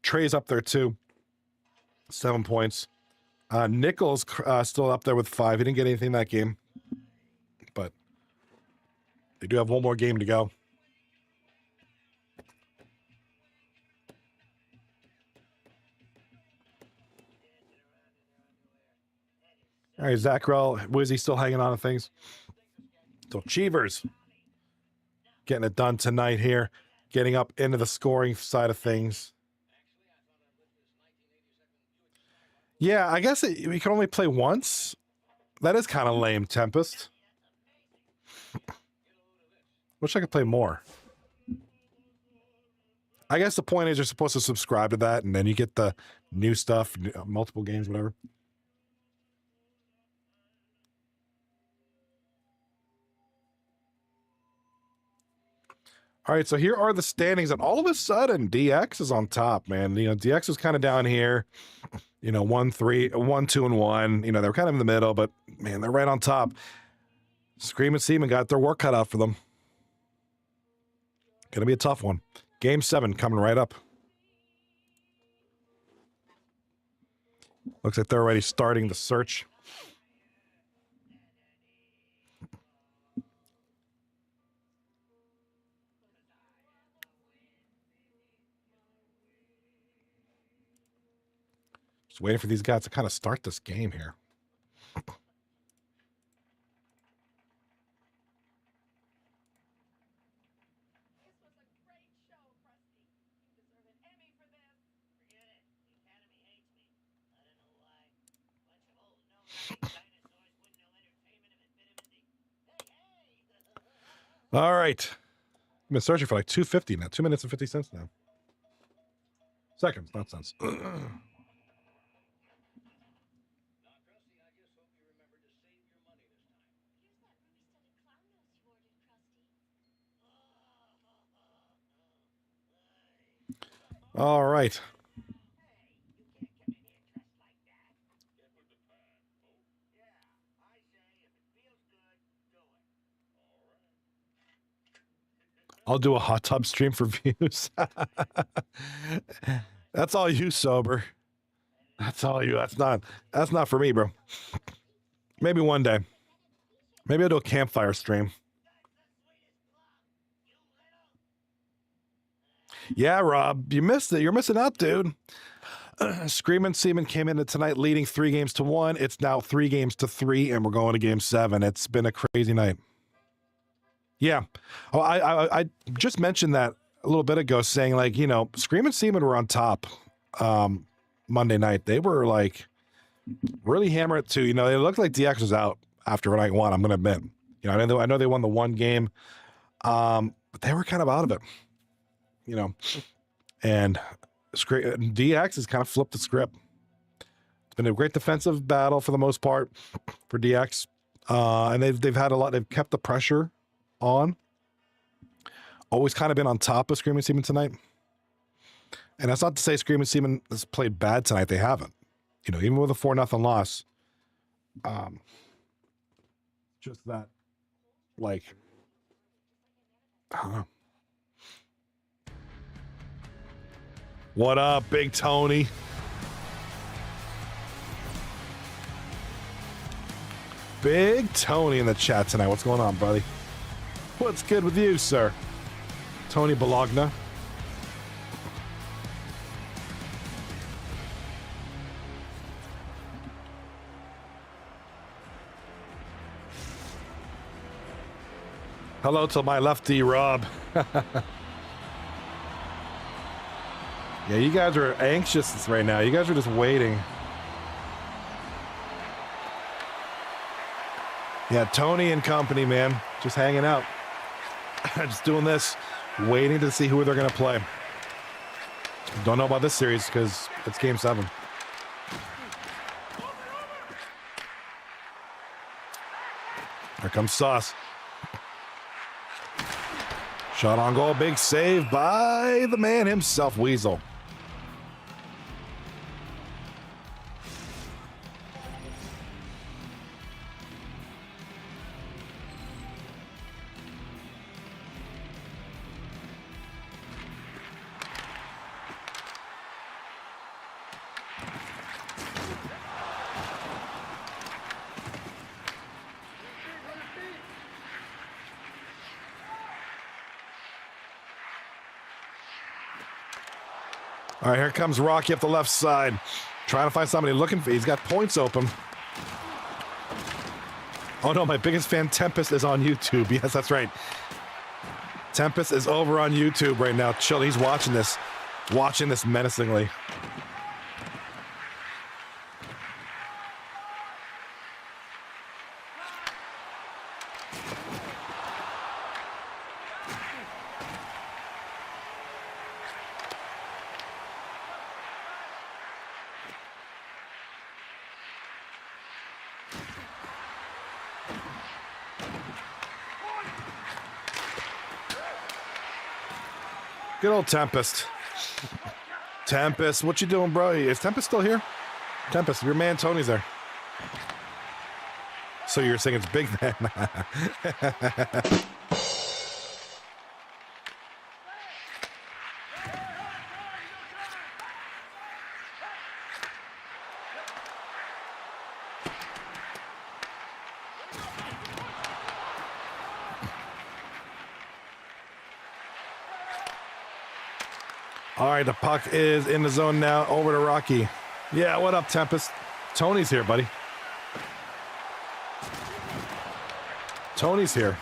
Trey's up there too. 7 points. Nichols still up there with 5. He didn't get anything that game. But they do have one more game to go. All right, Zackrell, Wizzy still hanging on to things. So Cheevers getting it done tonight here. Getting up into the scoring side of things. Yeah, I guess we can only play once. That is kind of lame, Tempest. Wish I could play more. I guess the point is you're supposed to subscribe to that, and then you get the new stuff, multiple games, whatever. All right, so here are the standings, and all of a sudden, DX is on top, man. You know, DX was kind of down here, you know, 1-3, 1-2, and 1. You know, they were kind of in the middle, but man, they're right on top. Screamin' Seamen got their work cut out for them. Gonna be a tough one. Game 7 coming right up. Looks like they're already starting the search. Just waiting for these guys to kind of start this game here. All right. I've been searching for like 250 now. 2 minutes and 50 cents now. Seconds, not cents. All right. I'll do a hot tub stream for views. That's all you, sober. That's all you. That's not for me, bro. Maybe one day. Maybe I'll do a campfire stream. Yeah, Rob, you missed it. You're missing out, dude. Screamin' Seamen came in tonight leading 3-1. It's now 3-3, and we're going to game 7. It's been a crazy night. Yeah. Oh, I just mentioned that a little bit ago, saying like, you know, Screamin' Seamen were on top Monday night. They were like really hammer it too. You know, they looked like DX was out after night 1. I'm going to admit. You know, I know they won the one game, but they were kind of out of it. You know, and DX has kind of flipped the script. It's been a great defensive battle for the most part for DX, and they've had a lot. They've kept the pressure on. Always kind of been on top of Screamin' Seamen tonight. And that's not to say Screamin' Seamen has played bad tonight. They haven't. You know, even with a 4-0 loss. Just that, like, I don't know. What up, Big Tony? Big Tony in the chat tonight. What's going on, buddy? What's good with you, sir? Tony Bologna. Hello to my lefty, Rob. Yeah, you guys are anxious right now. You guys are just waiting. Yeah, Tony and company, man. Just hanging out. Just doing this, waiting to see who they're going to play. Don't know about this series because it's game 7. Here comes Sauce. Shot on goal, big save by the man himself, Weasel. All right, here comes Rocky up the left side. Trying to find somebody looking for. He's got points open. Oh no, my biggest fan Tempest is on YouTube. Yes, that's right. Tempest is over on YouTube right now. Chill, he's watching this menacingly. Good old Tempest. Tempest, what you doing, bro? Is Tempest still here? Tempest, your man Tony's there. So you're saying it's Big Man. All right, the puck is in the zone now. Over to Rocky. Yeah, what up, Tempest? Tony's here, buddy. Tony's here.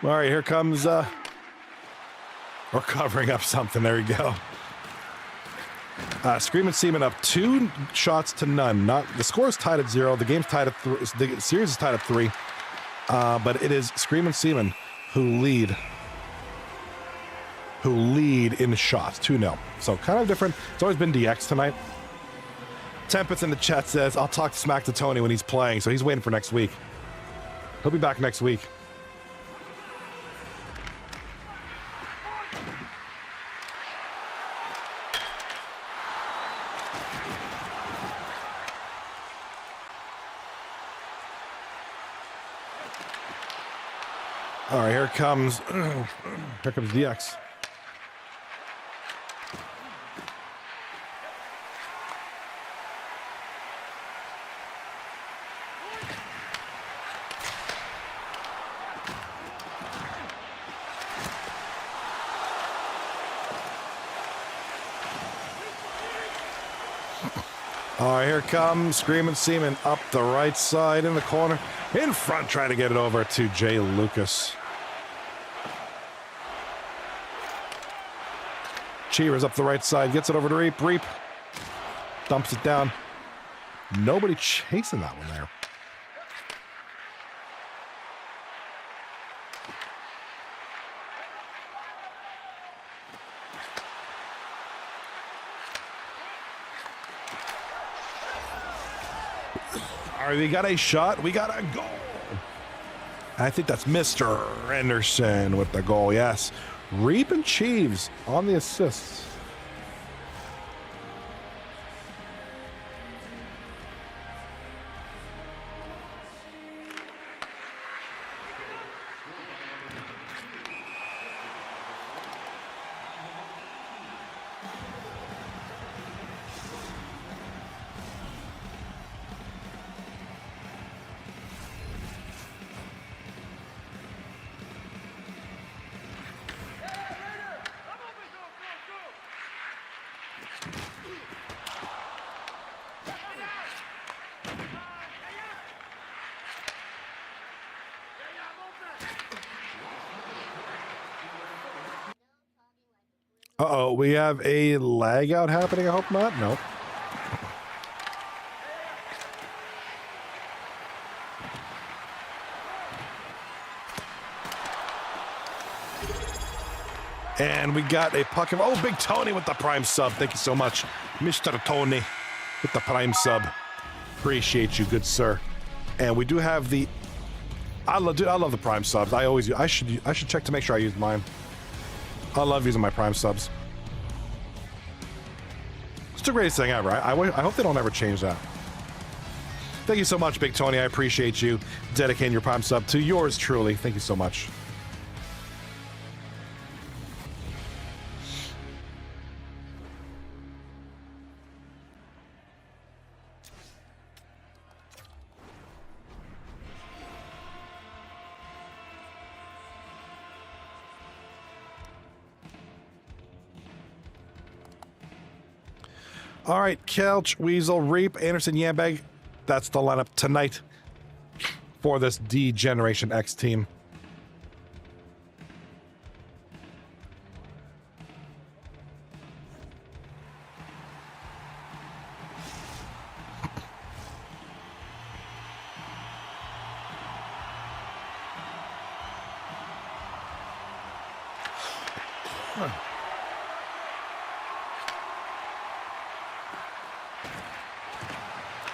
All right, here comes, we're covering up something. There we go. Screamin' Seamen up 2 shots to none. The score is tied at 0. The game's tied at 3. The series is tied at 3. But it is Screamin' Seamen who lead in shots 2-0. So kind of different. It's always been DX tonight. Tempest in the chat says, I'll talk smack to Tony when he's playing. So he's waiting for next week. He'll be back next week. All right, here comes DX. All right, here comes Screamin' Seamen up the right side in the corner. In front, trying to get it over to Jay Lucas. Cheevers up the right side, gets it over to Reap. Reap dumps it down. Nobody chasing that one there. All right, we got a shot. We got a goal. I think that's Mr. Anderson with the goal. Yes. Reap and Cheeves on the assists. Uh-oh, we have a lag out happening. I hope not. No. And we got a puck of, oh, Big Tony with the prime sub. Thank you so much, Mr. Tony with the prime sub. Appreciate you, good sir. And we do have the, I love the prime subs. I should check to make sure I use mine. I love using my prime subs. It's the greatest thing ever. I hope they don't ever change that. Thank you so much, Big Tony. I appreciate you dedicating your prime sub to yours truly. Thank you so much. All right, Kelch, Weasel, Reap, Anderson, Yambag. That's the lineup tonight for this D-Generation X team.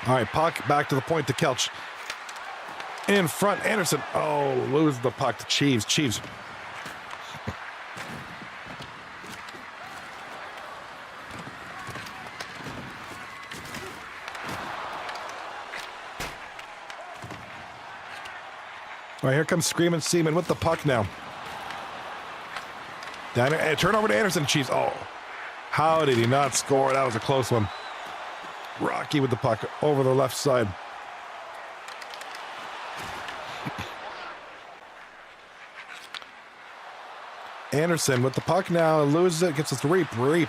All right, puck back to the point to Kelch. In front, Anderson. Oh, lose the puck to Chiefs. Chiefs. All right, here comes Screamin' Seamen with the puck now. Down here, turnover to Anderson. Chiefs. Oh, how did he not score? That was a close one. Rocky with the puck over the left side. Anderson with the puck now, loses it, gets a reap.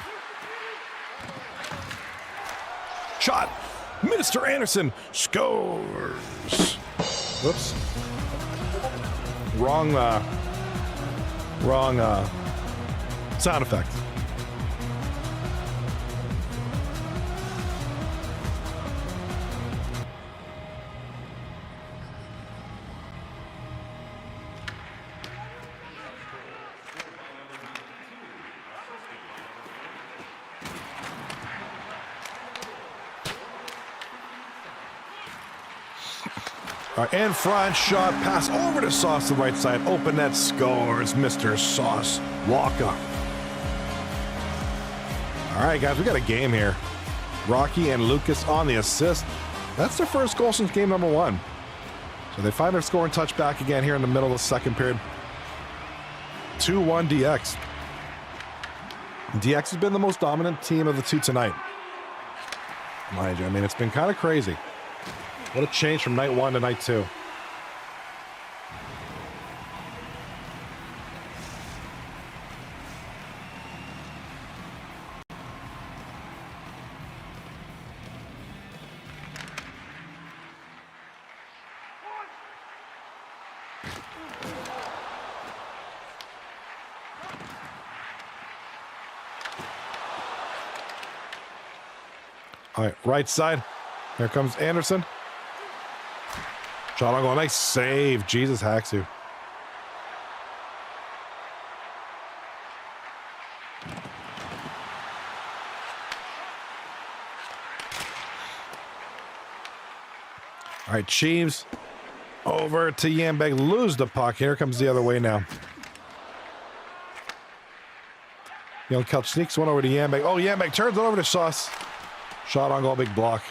Shot. Mr. Anderson scores. Whoops. Wrong sound effect. All right, in front, shot, pass over to Sauce, the right side. Open net, scores, Mr. Sauce Walker. All right, guys, we got a game here. Rocky and Lucas on the assist. That's their first goal since game number 1. So they find their scoring touch back again here in the middle of the second period. 2-1 DX. DX has been the most dominant team of the two tonight. Mind you, I mean, it's been kind of crazy. What a change from night 1 to night 2. All right, right side. Here comes Anderson. Shot on goal. Nice save. Jesus hacks you. All right, Chiefs over to Yambeg. Lose the puck. Here comes the other way now. Young Kelch sneaks one over to Yambeg. Oh, Yambeg turns it over to Sauce. Shot on goal. Big block.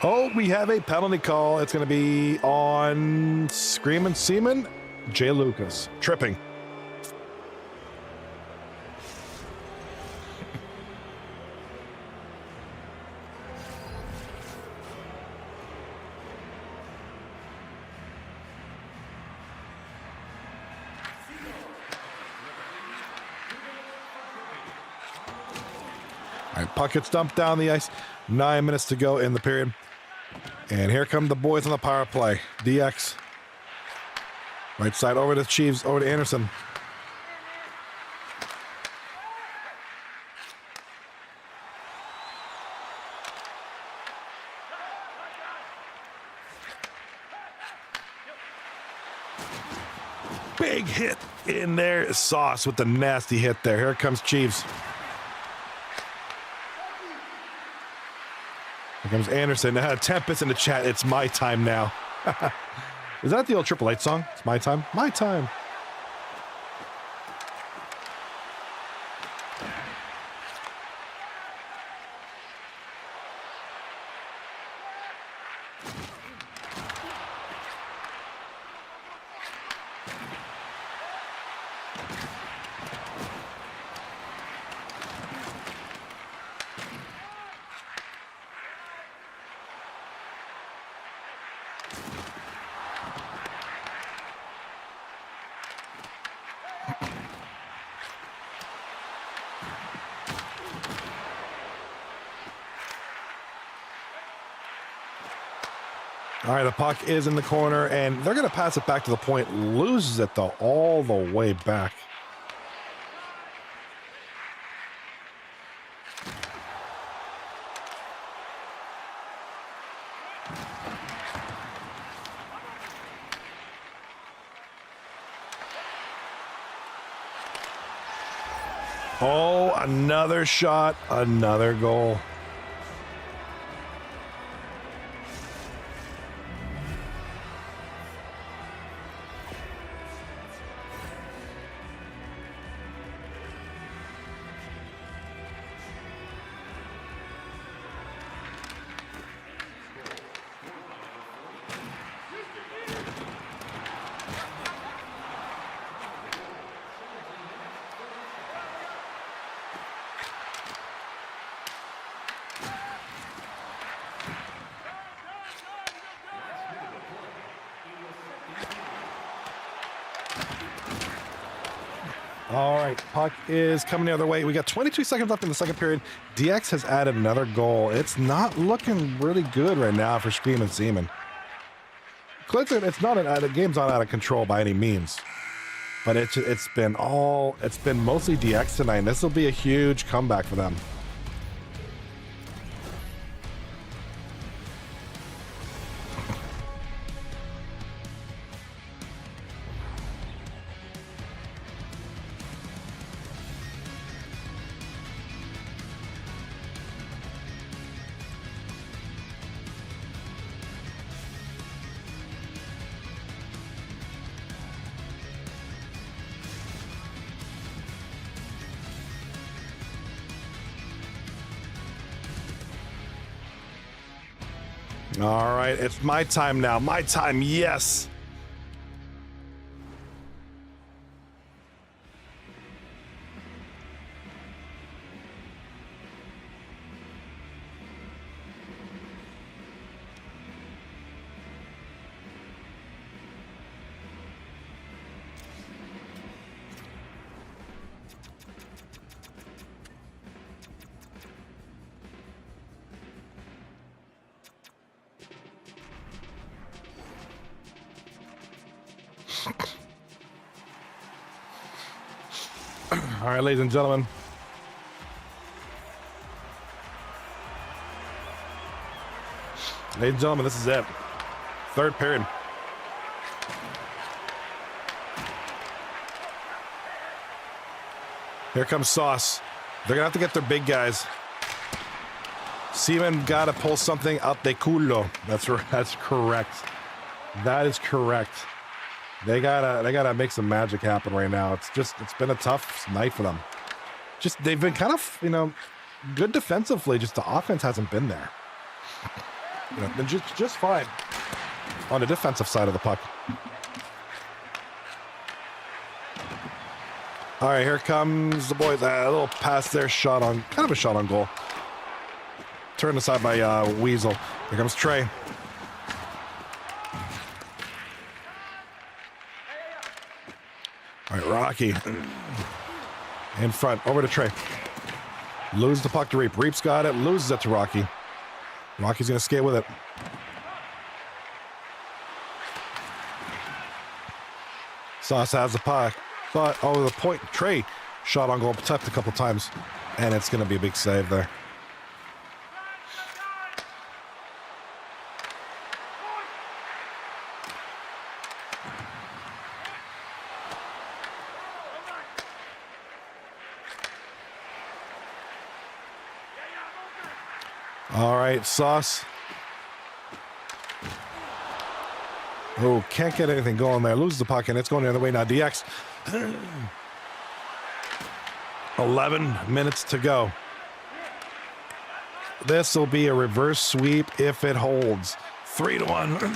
Oh, we have a penalty call. It's going to be on Screamin' Seamen, Jay Lucas. Tripping. All right, puck gets dumped down the ice. 9 minutes to go in the period. And here come the boys on the power play. DX. Right side over to Chiefs, over to Anderson. Big hit in there. Sauce with the nasty hit there. Here comes Chiefs. Here comes Anderson. Tempest in the chat. It's my time now. Is that the old Triple H song? It's my time. My time. All right, the puck is in the corner, and they're going to pass it back to the point. Loses it, though, all the way back. Oh, another shot, another goal. All right, puck is coming the other way. We got 22 seconds left in the second period. DX has added another goal. It's not looking really good right now for Screamin' Seamen. Clinton, the game's not out of control by any means, but it's been mostly DX tonight. And this will be a huge comeback for them. All right, it's my time now. My time, yes. All right, ladies and gentlemen. Ladies and gentlemen, this is it. Third period. Here comes Sauce. They're gonna have to get their big guys. Seamen gotta pull something out de culo. That's correct. That is correct. They gotta make some magic happen right now. It's been a tough night for them. They've been kind of, good defensively, just the offense hasn't been there. Been just fine on the defensive side of the puck. All right, here comes the boys. A little pass there, kind of a shot on goal. Turned aside by Weasel. Here comes Trey. All right, Rocky in front, over to Trey. Loses the puck to Reap. Reap's got it, loses it to Rocky. Rocky's gonna skate with it. Sauce has the puck, but over the point, Trey shot on goal, tapped a couple times, and it's gonna be a big save there. All right, Sauce. Oh, can't get anything going there. Loses the puck, and it's going the other way now. DX. 11 minutes to go. This will be a reverse sweep if it holds. 3-1.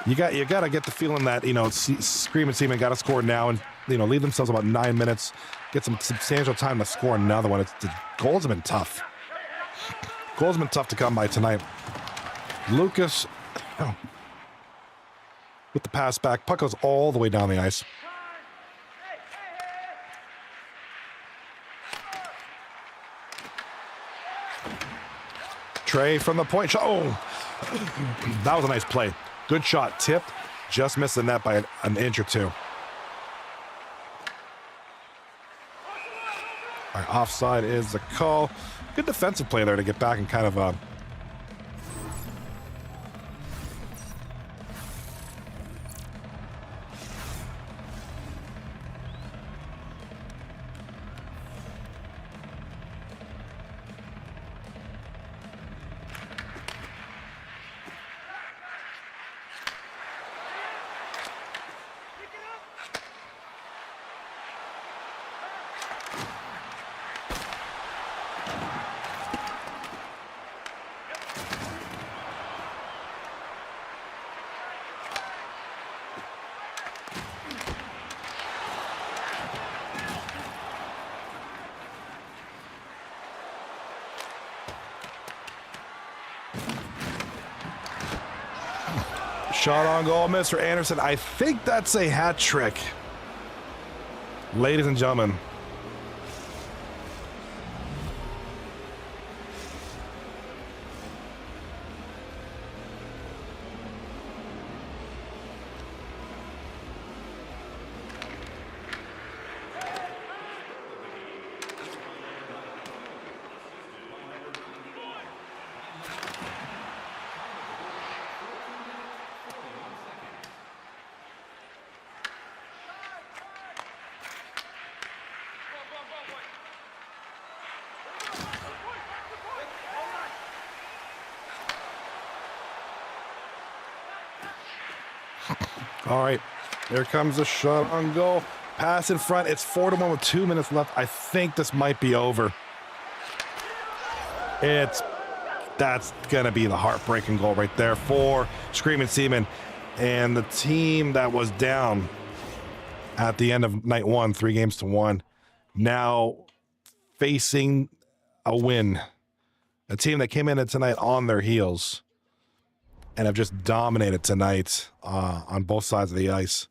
You got to get the feeling that, Screamin' Seamen got to score now and, leave themselves about 9 minutes, get some substantial time to score another one. The goals have been tough. Goals have been tough to come by tonight. Lucas with the pass back. Puck goes all the way down the ice. Trey from the point shot. Oh, that was a nice play. Good shot. Tipped. Just missed the net by an inch or two. All right, offside is the call. Good defensive play there to get back and kind of Shot on goal, Mr. Anderson. I think that's a hat trick. Ladies and gentlemen. All right, here comes the shot on goal. Pass in front. It's 4-1 with 2 minutes left. I think this might be over. That's gonna be the heartbreaking goal right there for Screamin' Seamen, and the team that was down at the end of night 1, 3-1, now facing a win. A team that came in tonight on their heels and have just dominated tonight on both sides of the ice.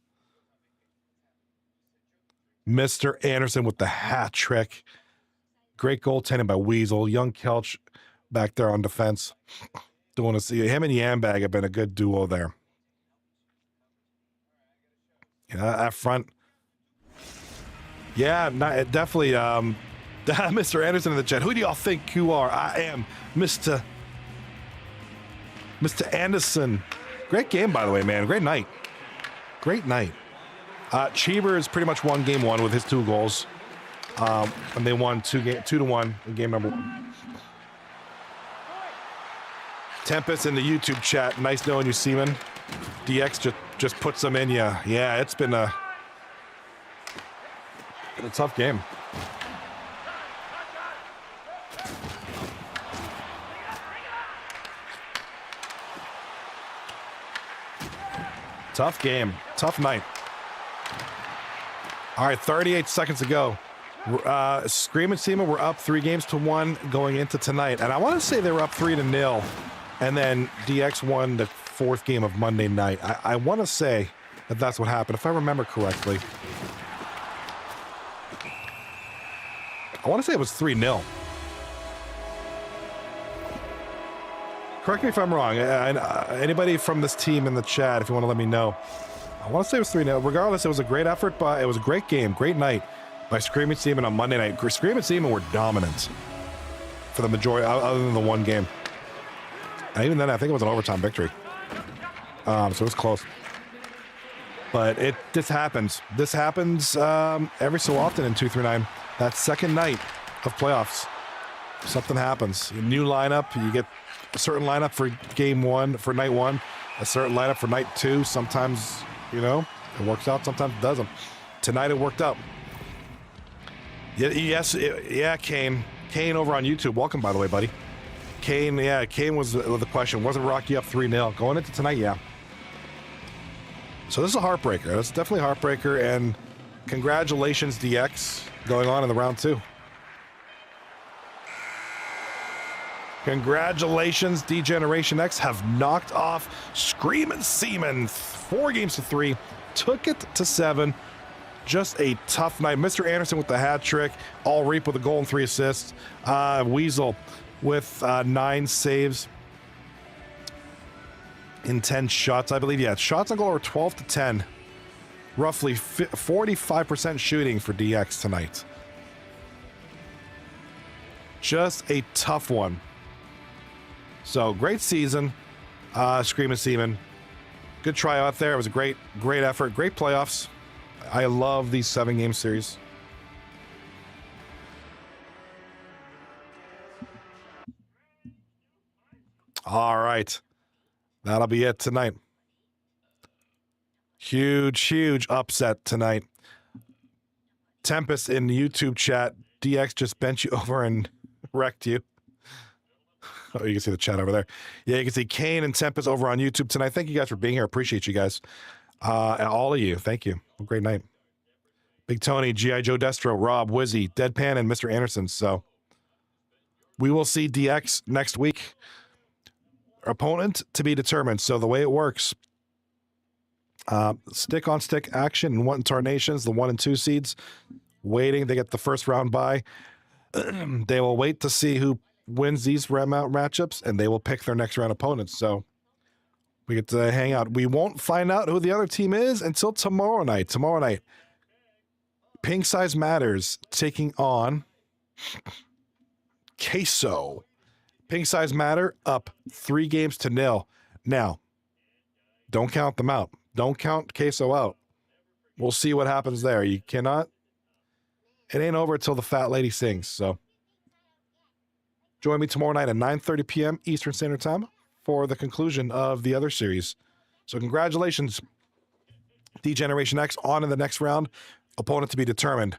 Mr. Anderson with the hat trick. Great goaltending by Weasel. Young Kelch back there on defense. Don't want to see him and Yambag have been a good duo there. Yeah, at front. Yeah, definitely. Mr. Anderson in the chat. Who do y'all think you are? I am Mr. Anderson. Great game, by the way, man. Great night. Great night. Cheever has pretty much won game 1 with his 2 goals. And they won 2-1 in game number 1. Tempest in the YouTube chat. Nice knowing you, Seamen. DX just puts them in you. Yeah, it's been a tough game. Tough game. Tough night. All right, 38 seconds to go. Screamin' Seamen were up 3-1 going into tonight. And I want to say they were up 3-0. And then DX won the 4th game of Monday night. I want to say that that's what happened, if I remember correctly. I want to say it was 3-0. Correct me if I'm wrong. Anybody from this team in the chat, if you want to let me know. I want to say it was 3-0. Regardless, it was a great effort, but it was a great game, great night by Screamin' Seamen on Monday night. Screamin' Seamen were dominant for the majority, other than the one game. And even then, I think it was an overtime victory. So it was close. But this happens. This happens every so often in 239. That second night of playoffs, something happens. A new lineup. You get a certain lineup for game 1, for night 1. A certain lineup for night 2. Sometimes, you know, it works out. Sometimes it doesn't. Tonight it worked out. Yeah, Kane. Kane over on YouTube. Welcome, by the way, buddy. Kane was the question. Wasn't Rocky up 3-0? Going into tonight, yeah. So this is a heartbreaker. That's definitely a heartbreaker, and congratulations, DX, going on in the round 2. Congratulations, D-Generation X have knocked off Screamin' Seamen 4-3, took it to 7. Just a tough night. Mr. Anderson with the hat trick. All Reap with a goal and 3 assists. Weasel with 9 saves in 10 shots, I believe. Yeah, shots on goal are 12-10. Roughly 45% shooting for DX tonight. Just a tough one. So, great season, Screamin' Seamen. Good try out there. It was a great effort. Great playoffs. I love these 7-game series. All right. That'll be it tonight. Huge upset tonight. Tempest in the YouTube chat. DX just bent you over and wrecked you. Oh, you can see the chat over there. Yeah, you can see Kane and Tempest over on YouTube tonight. Thank you guys for being here. Appreciate you guys. All of you. Thank you. Great night. Big Tony, G.I. Joe Destro, Rob, Wizzy, Deadpan, and Mr. Anderson. So we will see DX next week. Opponent to be determined. So the way it works, Stick-on-stick action in 1 Tarnations, the 1 and 2 seeds, waiting. They get the first round bye. They will wait to see who wins these round matchups, and they will pick their next round opponents. So we get to hang out. We won't find out who the other team is until tomorrow night. Tomorrow night, Pink Size Matters taking on Queso. Pink Size Matter up 3-0. Now, don't count them out. Don't count Queso out. We'll see what happens there. You cannot. It ain't over until the fat lady sings. So join me tomorrow night at 9:30 p.m. Eastern Standard Time for the conclusion of the other series. So congratulations, D-Generation X, on in the next round. Opponent to be determined.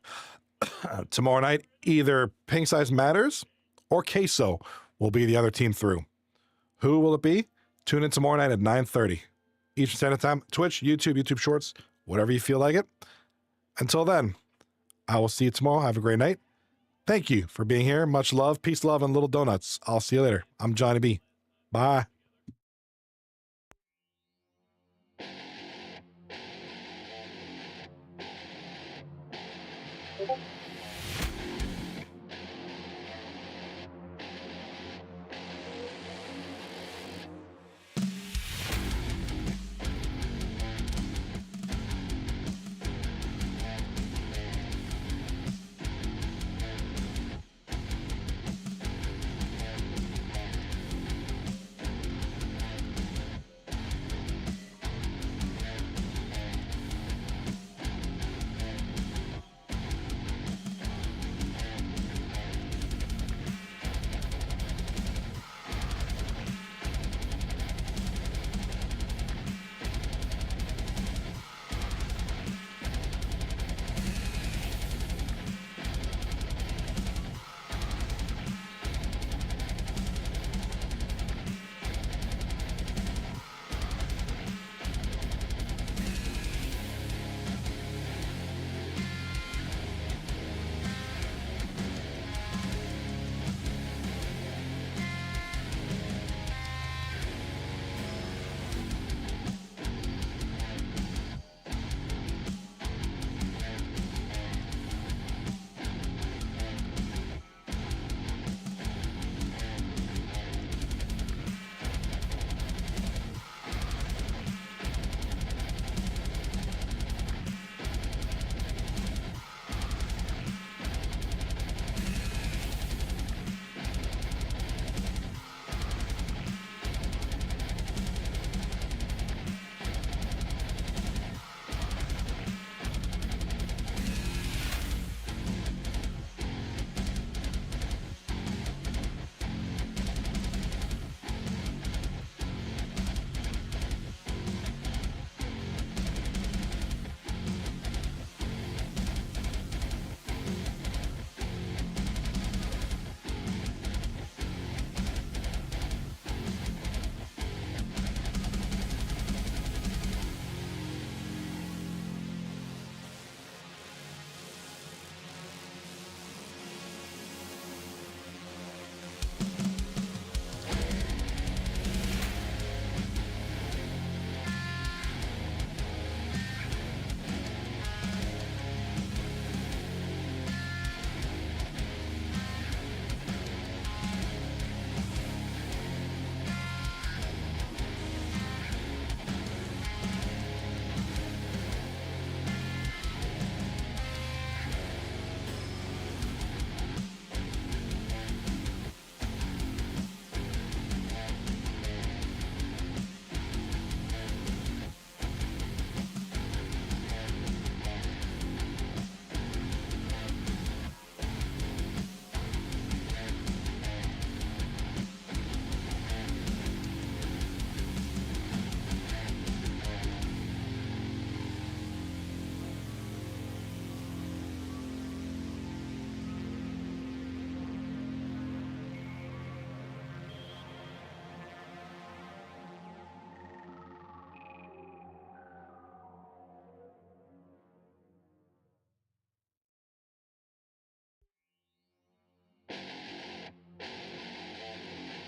Tomorrow night, either Pink Size Matters or Queso will be the other team through. Who will it be? Tune in tomorrow night at 9:30 Eastern Standard Time. Twitch, YouTube Shorts, whatever you feel like it. Until then, I will see you tomorrow. Have a great night. Thank you for being here. Much love, peace, love, and little donuts. I'll see you later. I'm Johnny B. Bye.